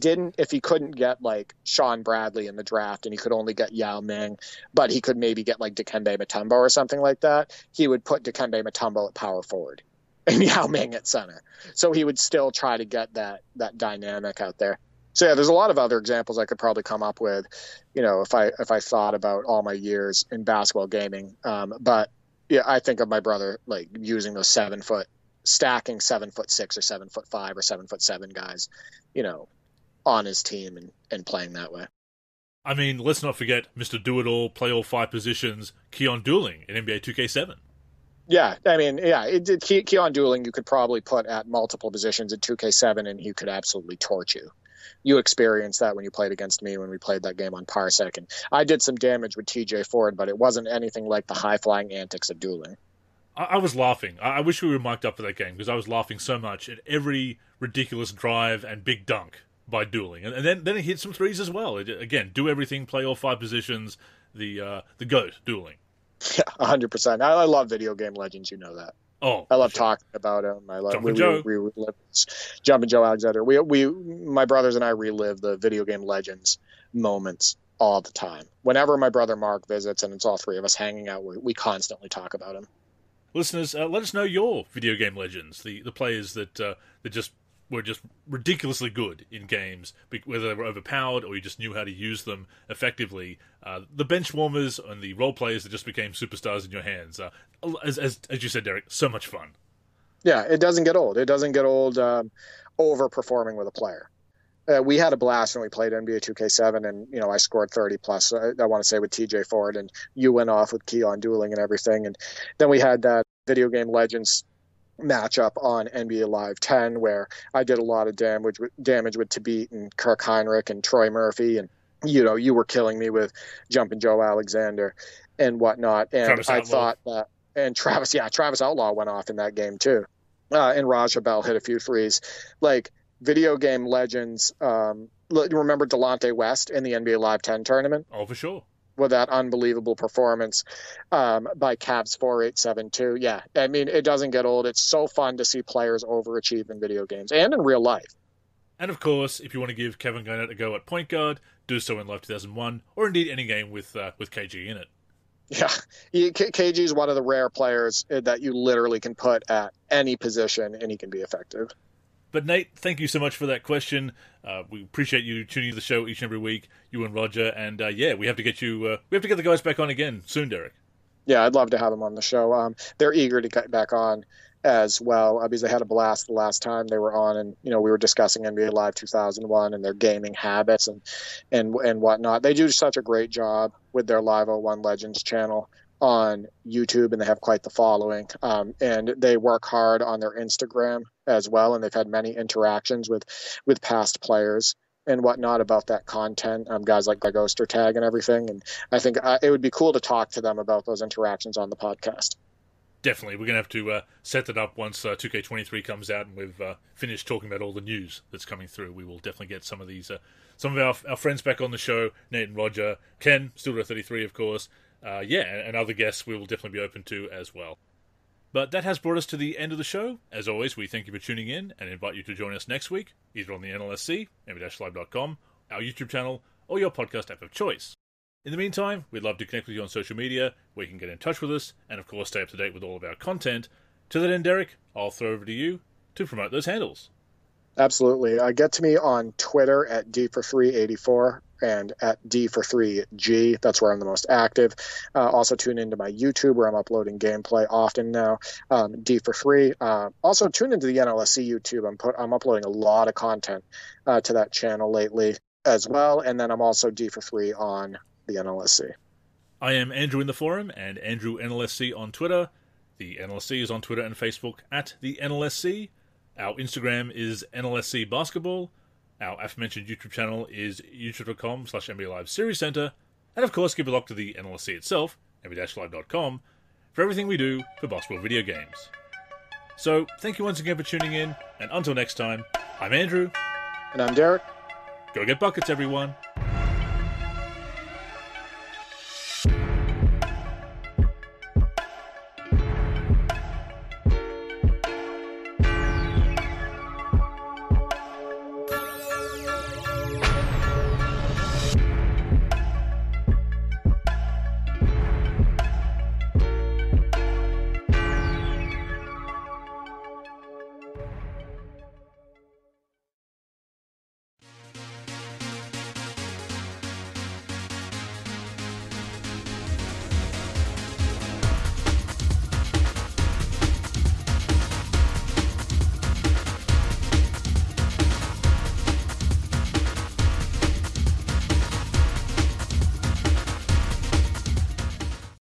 couldn't get like Sean Bradley in the draft and he could only get Yao Ming, but he could maybe get like Dikembe Mutombo or something like that, he would put Dikembe Mutombo at power forward and Yao Ming at center. So he would still try to get that dynamic out there. So yeah, there's a lot of other examples I could probably come up with, if I thought about all my years in basketball gaming. But yeah, I think of my brother like using those stacking 7'6" or 7'5" or 7'7" guys, on his team and playing that way. I mean, let's not forget Mr. Do-It-All, play all 5 positions, Keon Dooling in NBA 2K7. Yeah, I mean, Keon Dooling you could probably put at multiple positions in 2K7 and he could absolutely torch you. You experienced that when you played against me when we played that game on Parsec. And I did some damage with TJ Ford, but it wasn't anything like the high-flying antics of Dooling. I was laughing. I wish we were mic'd up for that game because I was laughing so much at every ridiculous drive and big dunk by Dooling. And then he hit some threes as well. Again, do everything, play all 5 positions, the GOAT, Dooling. Yeah, 100%. I love video game legends, you know that. Oh, I love talking about him. I love Jumpin' Joe. We relive Jumpin' Joe Alexander. My brothers and I relive the video game legends moments all the time. Whenever my brother Mark visits and it's all 3 of us hanging out, we constantly talk about him. Listeners, let us know your video game legends, the players that were just ridiculously good in games, whether they were overpowered or you just knew how to use them effectively. The bench warmers and the role players that just became superstars in your hands. As you said, Derek, so much fun. Yeah, it doesn't get old. It doesn't get old overperforming with a player. We had a blast when we played NBA 2K7, and I scored 30 plus. I want to say with TJ Ford, and you went off with Keon Dooling and everything. And then we had that video game legends matchup on NBA Live 10 where I did a lot of damage with Tabit and Kirk Heinrich and Troy Murphy, and you were killing me with Jumpin' Joe Alexander and whatnot. And I thought that, and Travis Outlaw went off in that game too. And Raja Bell hit a few threes. Like video game legends, remember Delonte West in the NBA Live 10 tournament? Oh, for sure. With that unbelievable performance by Cavs 4872. Yeah, I mean, it doesn't get old. It's so fun to see players overachieve in video games and in real life. And of course, if you want to give Kevin Garnett a go at point guard, do so in Live 2001, or indeed any game with KG in it. Yeah, KG is one of the rare players that you literally can put at any position and he can be effective. But Nate, thank you so much for that question. We appreciate you tuning to the show each and every week, you and Roger. And we have to get the guys back on again soon, Derek. Yeah, I'd love to have them on the show. They're eager to get back on as well because they had a blast the last time they were on, and we were discussing NBA Live 2001 and their gaming habits and whatnot. They do such a great job with their Live 01 Legends channel on YouTube, and they have quite the following. And they work hard on their Instagram as well, and they've had many interactions with past players and whatnot about that content. Guys like Greg Ostertag and everything, and I think it would be cool to talk to them about those interactions on the podcast. Definitely. We're going to have to set that up once 2K23 comes out and we've finished talking about all the news that's coming through. We will definitely get some of these, some of our friends back on the show, Nate and Roger, Ken, Still 33, of course. And other guests we will definitely be open to as well. But that has brought us to the end of the show. As always, we thank you for tuning in and invite you to join us next week, either on the NLSC, mb-live.com, our YouTube channel, or your podcast app of choice. In the meantime, we'd love to connect with you on social media, where you can get in touch with us, and of course stay up to date with all of our content. To that end, Derek, I'll throw over to you to promote those handles. Absolutely. Get to me on Twitter at D4 384 and at D4 3G. That's where I'm the most active. Also tune into my YouTube where I'm uploading gameplay often now. D4 3. Also tune into the NLSC YouTube. I'm uploading a lot of content to that channel lately as well. And then I'm also D4 3 on the NLSC. I am Andrew in the forum and Andrew NLSC on Twitter. The NLSC is on Twitter and Facebook at the NLSC. Our Instagram is NLSC Basketball. Our aforementioned YouTube channel is youtube.com/NBA Live Series Center. And of course, keep a look to the NLSC itself, nba-live.com, for everything we do for basketball video games. So, thank you once again for tuning in, and until next time, I'm Andrew. And I'm Derek. Go get buckets, everyone.